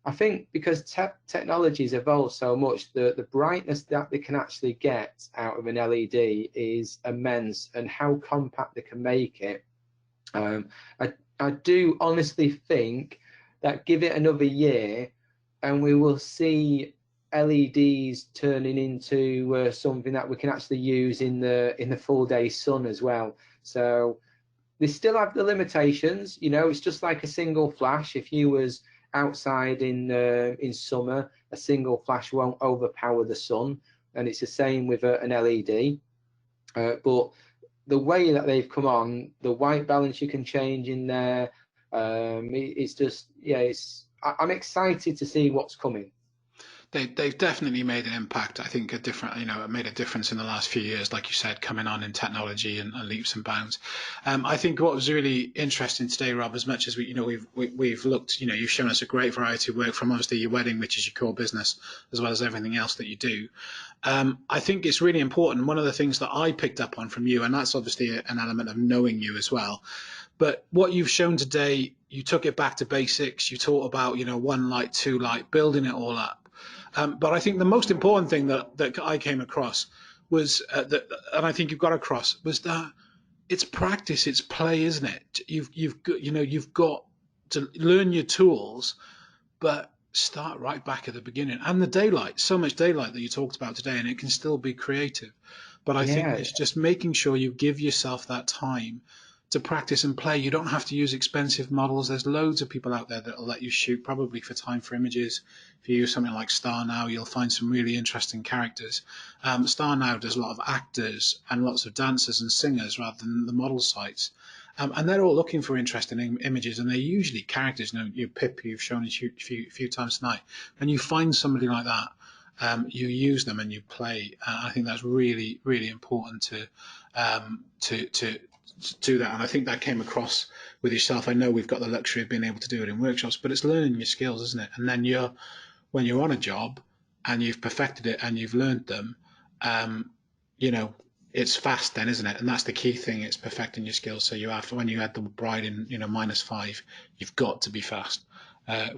I think because technology's evolved so much, the brightness that they can actually get out of an LED is immense, and how compact they can make it. I do honestly think that give it another year, and we will see LEDs turning into something that we can actually use in the full day sun as well. So they still have the limitations, you know. It's just like a single flash. If you was outside in summer, a single flash won't overpower the sun, and it's the same with an LED. But the way that they've come on, the white balance you can change in there, it's just, yeah, I'm excited to see what's coming. They've definitely made an impact. I think it made a difference in the last few years, like you said, coming on in technology and leaps and bounds. I think what was really interesting today, Rob, as much as we've looked, you've shown us a great variety of work from obviously your wedding, which is your core business, as well as everything else that you do. I think it's really important. One of the things that I picked up on from you, and that's obviously an element of knowing you as well. But what you've shown today, you took it back to basics. You taught about, one light, two light, building it all up. But I think the most important thing that I came across was that, and I think you've got across, was that it's practice, it's play, isn't it? You've got to learn your tools, but start right back at the beginning. And the daylight, so much daylight that you talked about today, and it can still be creative. But I think Yeah. it's just making sure you give yourself that time to practice and play. You don't have to use expensive models. There's loads of people out there that will let you shoot probably for time for images. If you use something like Star Now, you'll find some really interesting characters. Star Now does a lot of actors and lots of dancers and singers rather than the model sites. And they're all looking for interesting images, and they're usually characters. You Pip, you've shown us a few times tonight. When you find somebody like that, you use them and you play. I think that's really, really important to do that. And I think that came across with yourself. I know we've got the luxury of being able to do it in workshops, but it's learning your skills, isn't it? And then when you're on a job and you've perfected it and you've learned them, it's fast then, isn't it? And that's the key thing. It's perfecting your skills. So when you had the bride in, -5, you've got to be fast. I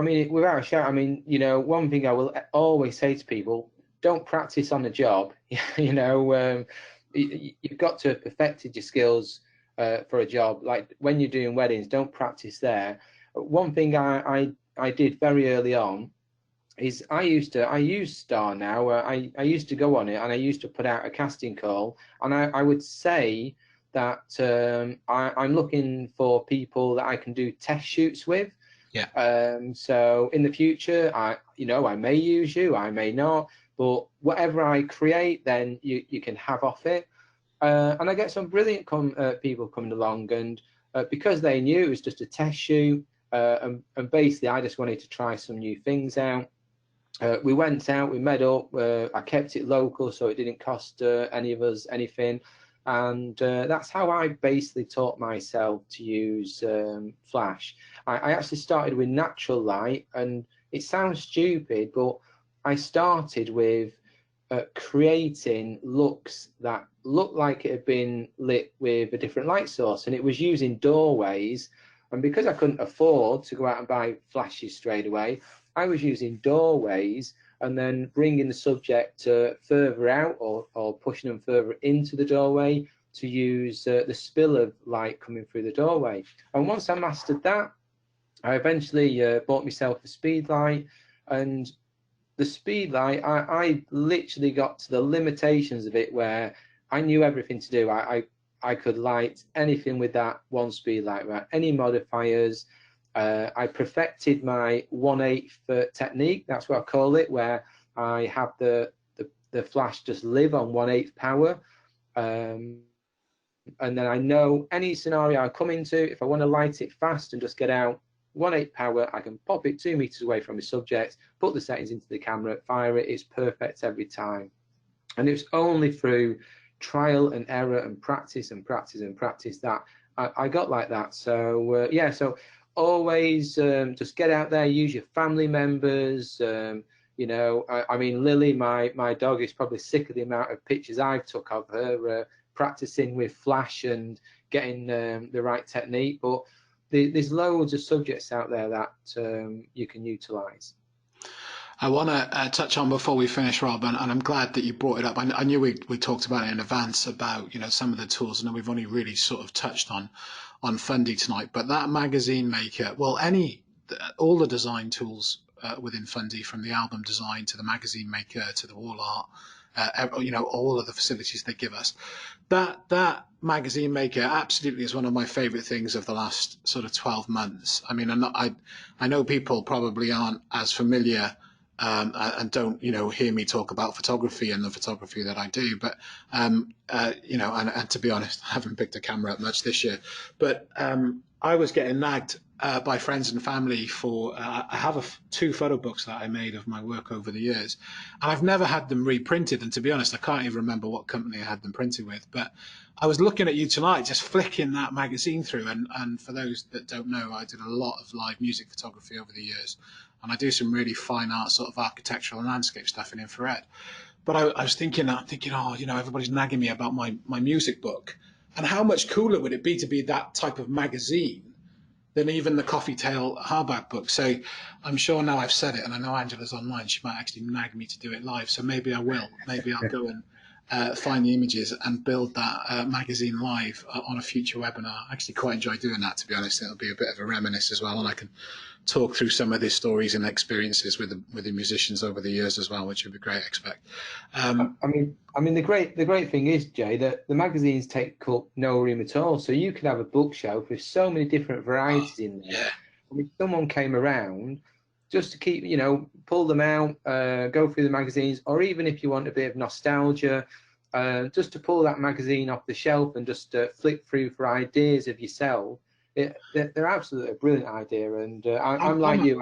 mean, without a shout, I mean, one thing I will always say to people: don't practice on the job. You've got to have perfected your skills for a job. Like when you're doing weddings, don't practice there. One thing I did very early on is I use Star Now. I used to go on it, and I used to put out a casting call, and I would say that I'm looking for people that I can do test shoots with. Yeah. So in the future, I may use you, I may not, but whatever I create, then you can have off it. And I get some brilliant people coming along, and because they knew it was just a test shoot, and basically I just wanted to try some new things out. We went out, we met up, I kept it local so it didn't cost any of us anything. And that's how I basically taught myself to use Flash. I actually started with natural light, and it sounds stupid, but I started with creating looks that looked like it had been lit with a different light source, and it was using doorways. And because I couldn't afford to go out and buy flashes straight away, I was using doorways and then bringing the subject further out, or pushing them further into the doorway to use the spill of light coming through the doorway. And once I mastered that, I eventually bought myself a speed light. And the speed light, I literally got to the limitations of it where I knew everything to do. I could light anything with that one speed light, right? Any modifiers. I perfected my 1/8 technique. That's what I call it, where I have the flash just live on 1/8 power. And then I know any scenario I come into, if I want to light it fast and just get out 1/8 power, I can pop it 2 meters away from the subject, put the settings into the camera, fire it. It's perfect every time. And it's only through trial and error and practice and practice and practice that I got like that. So yeah, so always just get out there, use your family members. You know, I mean, Lily, my dog, is probably sick of the amount of pictures I've took of her practicing with Flash and getting the right technique. But there's loads of subjects out there that you can utilize. I want to touch on before we finish, Rob, and I'm glad that you brought it up. I knew we talked about it in advance about, you know, some of the tools, and we've only really sort of touched on Fundy tonight. But that magazine maker, well, all the design tools within Fundy, from the album design to the magazine maker to the wall art, you know, all of the facilities they give us. That magazine maker absolutely is one of my favorite things of the last sort of 12 months. I mean, I know people probably aren't as familiar and don't, you know, hear me talk about photography and the photography that I do. But, you know, and to be honest, I haven't picked a camera up much this year. But I was getting nagged by friends and family for, I have 2 photo books that I made of my work over the years. And I've never had them reprinted. And to be honest, I can't even remember what company I had them printed with. But I was looking at you tonight, just flicking that magazine through. And for those that don't know, I did a lot of live music photography over the years. And I do some really fine art, sort of architectural and landscape stuff in infrared. But I was thinking, oh, you know, everybody's nagging me about my music book. And how much cooler would it be to be that type of magazine than even the Coffee Tale hardback book? So I'm sure now I've said it, and I know Angela's online, she might actually nag me to do it live. So maybe I will. Maybe I'll go and find the images and build that magazine live on a future webinar. I actually quite enjoy doing that, to be honest. It'll be a bit of a reminisce as well, and I can talk through some of the stories and experiences with the musicians over the years as well, which would be great. I expect. I mean, the great thing is, Jay, that the magazines take up no room at all. So you can have a bookshelf with so many different varieties in there. Yeah. I mean, if someone came around, just to keep, you know, pull them out, go through the magazines, or even if you want a bit of nostalgia, just to pull that magazine off the shelf and just flick through for ideas of yourself. They're absolutely a brilliant idea, and I'm like you.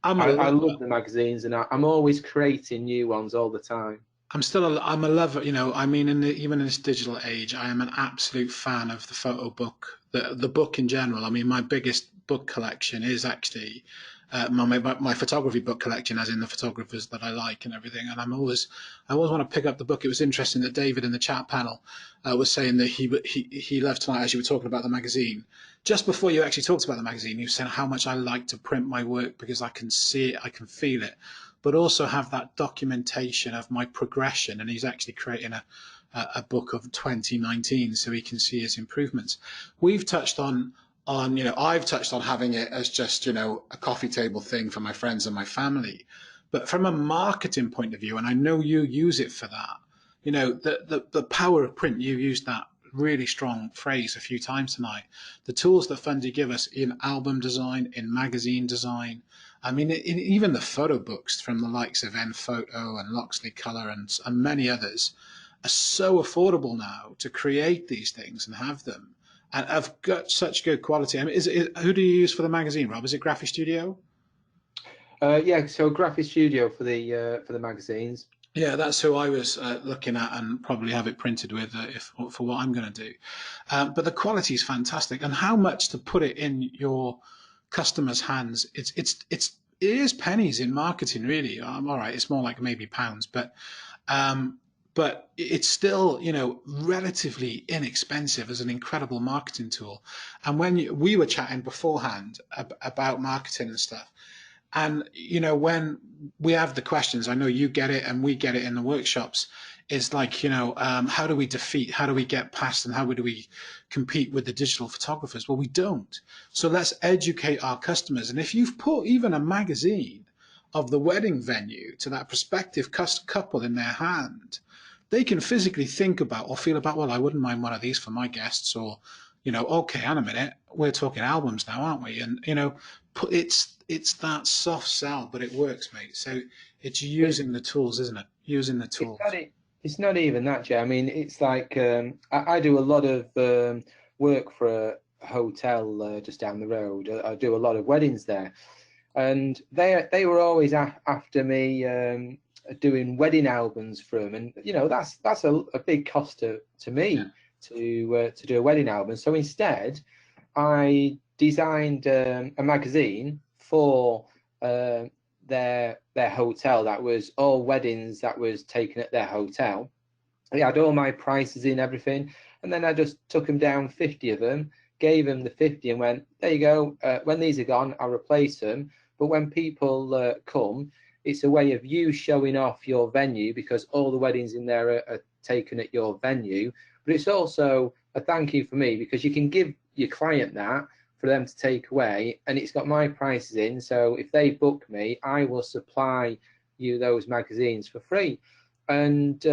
I love the magazines, and I'm always creating new ones all the time. I'm a lover, you know. I mean, even in this digital age, I am an absolute fan of the photo book, the book in general. I mean, my biggest book collection is actually my photography book collection, as in the photographers that I like and everything. And I always want to pick up the book. It was interesting that David in the chat panel was saying that he loved tonight, as you were talking about the magazine. Just before you actually talked about the magazine, you said how much I like to print my work because I can see it, I can feel it, but also have that documentation of my progression. And he's actually creating a book of 2019 so he can see his improvements. We've touched on, you know, I've touched on having it as just, you know, a coffee table thing for my friends and my family. But from a marketing point of view, and I know you use it for that, you know, the power of print, you used that really strong phrase a few times tonight. The tools that Fundy give us in album design, in magazine design, I mean, even the photo books from the likes of Photo and Loxley Color and many others are so affordable now to create these things and have them, and have got such good quality. I mean, who do you use for the magazine, Rob? Is it Graphic Studio? Yeah, so Graphic Studio for the magazines. Yeah, that's who I was looking at, and probably have it printed with if for what I'm going to do. But the quality is fantastic, and how much to put it in your customers' hands? It is pennies in marketing, really. All right, it's more like maybe pounds, but it's still, relatively inexpensive as an incredible marketing tool. And we were chatting beforehand about marketing and stuff, and, when we have the questions, I know you get it and we get it in the workshops, is like, how do we get past, and how do we compete with the digital photographers? Well, we don't. So let's educate our customers. And if you've put even a magazine of the wedding venue to that prospective couple in their hand, they can physically think about or feel about, well, I wouldn't mind one of these for my guests, or, okay, hang a minute, we're talking albums now, aren't we? And, it's that soft sell, but it works, mate. So it's using the tools, isn't it? Using the tools. It's not even that, Jay. I mean, it's like I do a lot of work for a hotel just down the road. I do a lot of weddings there, and they were always after me doing wedding albums for them, and that's a big cost to me to do a wedding album. So instead, I designed a magazine for their hotel that was all weddings that was taken at their hotel. I had all my prices in, everything, and then I just took them down, 50 of them, gave them the 50 and went, there you go, when these are gone, I'll replace them. But when people come, it's a way of you showing off your venue, because all the weddings in there are taken at your venue. But it's also a thank you for me, because you can give your client that for them to take away, and it's got my prices in. So if they book me, I will supply you those magazines for free. And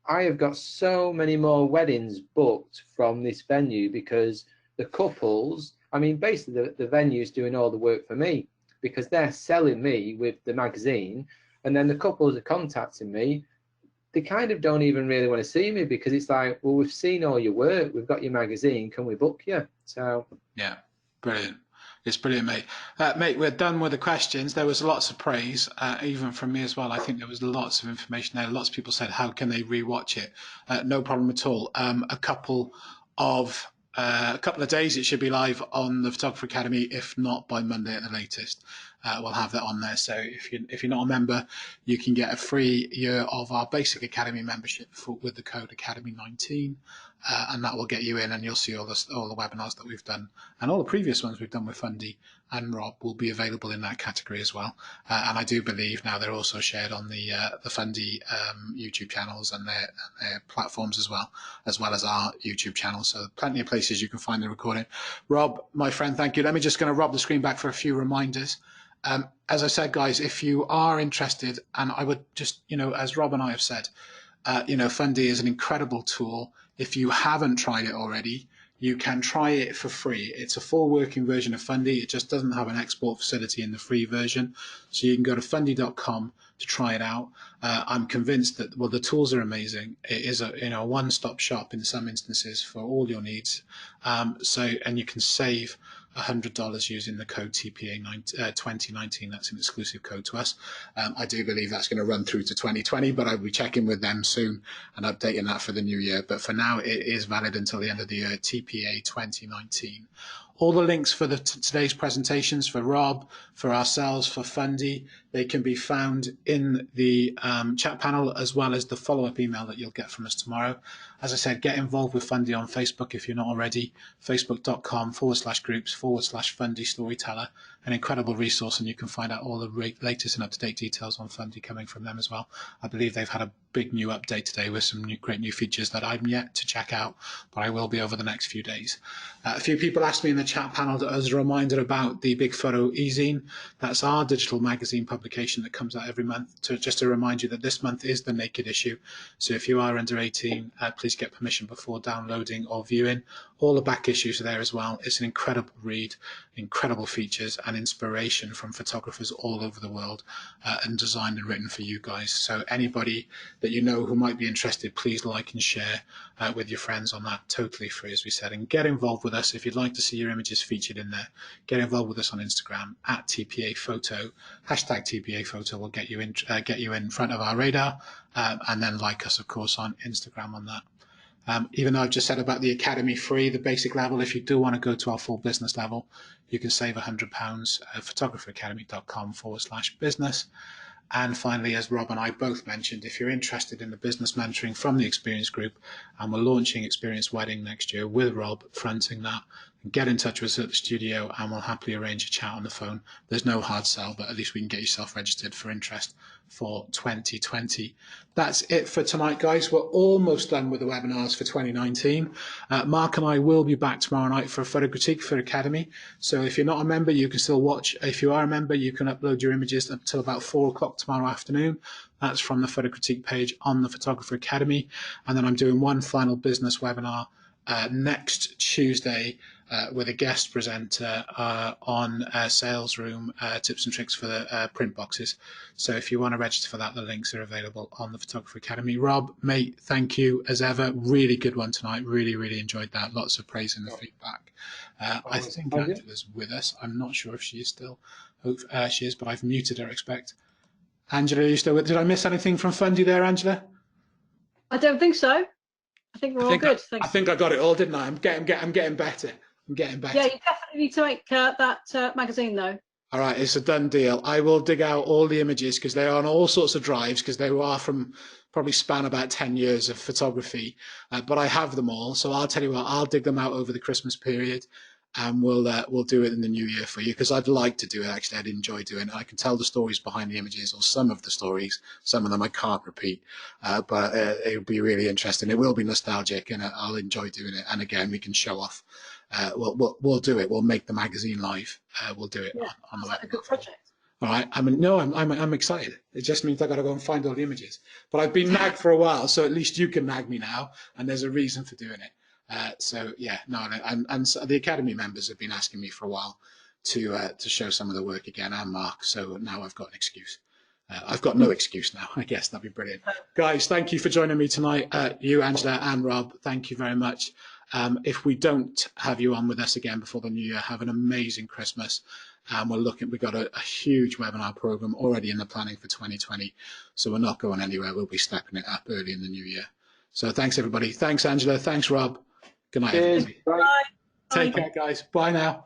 I have got so many more weddings booked from this venue, because the couples, I mean, basically the venue's doing all the work for me, because they're selling me with the magazine, and then the couples are contacting me. They kind of don't even really want to see me, because it's like, well, we've seen all your work, we've got your magazine, can we book you? So yeah, brilliant. It's brilliant, mate. Mate, we're done with the questions. There was lots of praise, even from me as well. I think there was lots of information there. Lots of people said, how can they rewatch it? No problem at all. A couple of days, it should be live on the Photographer Academy, if not by Monday at the latest. We'll have that on there. So if you're not a member, you can get a free year of our basic Academy membership with the code Academy19, and that will get you in, and you'll see all the webinars that we've done, and all the previous ones we've done with Fundy and Rob will be available in that category as well. And I do believe now they're also shared on the Fundy YouTube channels and their platforms as well as our YouTube channel. So plenty of places you can find the recording. Rob, my friend, thank you. Let me just going to rob the screen back for a few reminders. As I said, guys, if you are interested, and I would just, as Rob and I have said, Fundy is an incredible tool. If you haven't tried it already, you can try it for free. It's a full working version of Fundy. It just doesn't have an export facility in the free version. So you can go to fundy.com to try it out. I'm convinced that, well, the tools are amazing. It is a one-stop shop in some instances for all your needs. And you can save $100 using the code TPA 2019. That's an exclusive code to us. I do believe that's going to run through to 2020, but I'll be checking with them soon and updating that for the new year. But for now, it is valid until the end of the year, TPA 2019. All the links for today's presentations, for Rob, for ourselves, for Fundy, they can be found in the chat panel, as well as the follow-up email that you'll get from us tomorrow. As I said, get involved with Fundy on Facebook if you're not already. Facebook.com/groups/Fundy Storyteller. An incredible resource, and you can find out all the latest and up-to-date details on Fundy coming from them as well. I believe they've had a big new update today with some great new features that I'm yet to check out, but I will be over the next few days. A few people asked me in the chat panel as a reminder about the Big Photo e-zine. That's our digital magazine publication that comes out every month. Just to remind you that this month is the naked issue. So if you are under 18, please get permission before downloading or viewing. All the back issues are there as well. It's an incredible read, incredible features and inspiration from photographers all over the world, and designed and written for you guys. So anybody that you know who might be interested, please like and share with your friends on that. Totally free, as we said. And get involved with us if you'd like to see your images featured in there. Get involved with us on Instagram at TPA Photo. Hashtag TPA Photo will get you in front of our radar, and then like us, of course, on Instagram on that. Even though I've just said about the Academy free, the basic level, if you do want to go to our full business level, you can save £100 at photographeracademy.com/business. And finally, as Rob and I both mentioned, if you're interested in the business mentoring from the Xperience Group, and we're launching Xperience Wedding next year with Rob fronting that, get in touch with us at the studio and we'll happily arrange a chat on the phone. There's no hard sell, but at least we can get yourself registered for interest for 2020. That's it for tonight, guys. We're almost done with the webinars for 2019. Mark and I will be back tomorrow night for a photo critique for Academy. So if you're not a member, you can still watch. If you are a member, you can upload your images until about 4 o'clock tomorrow afternoon. That's from the photo critique page on the Photographer Academy. And then I'm doing one final business webinar next Tuesday with a guest presenter on sales room tips and tricks for the print boxes. So if you want to register for that, the links are available on the Photographer Academy. Rob, mate, thank you as ever. Really good one tonight. Really, really enjoyed that. Lots of praise in the feedback. I think Angela's with us. I'm not sure if she is still. Hope she is, but I've muted her, I expect. Angela, are you still with? Did I miss anything from Fundy there, Angela? I don't think so. I think we're all good. I think I got it all, didn't I? I'm getting better. I'm getting better. Yeah, you definitely need to make that magazine, though. All right, it's a done deal. I will dig out all the images because they are on all sorts of drives because they are from probably span about 10 years of photography. But I have them all. So I'll tell you what, I'll dig them out over the Christmas period and we'll do it in the new year for you because I'd like to do it. Actually, I'd enjoy doing it. I can tell the stories behind the images or some of the stories. Some of them I can't repeat, but it'll be really interesting. It will be nostalgic and I'll enjoy doing it. And again, we can show off. We'll do it. We'll make the magazine live. We'll do it on the web. A good project. All right. I'm excited. It just means I got to go and find all the images. But I've been nagged for a while, so at least you can nag me now, and there's a reason for doing it. And so the Academy members have been asking me for a while to show some of the work again, and Mark. So now I've got an excuse. I've got no excuse now. I guess that'd be brilliant. Guys, thank you for joining me tonight. You, Angela, and Rob. Thank you very much. If we don't have you on with us again before the new year, have an amazing Christmas. We've got a huge webinar program already in the planning for 2020. So we're not going anywhere. We'll be stepping it up early in the new year. So thanks, everybody. Thanks, Angela. Thanks, Rob. Good night, everybody. Bye. Take care, guys. Bye now.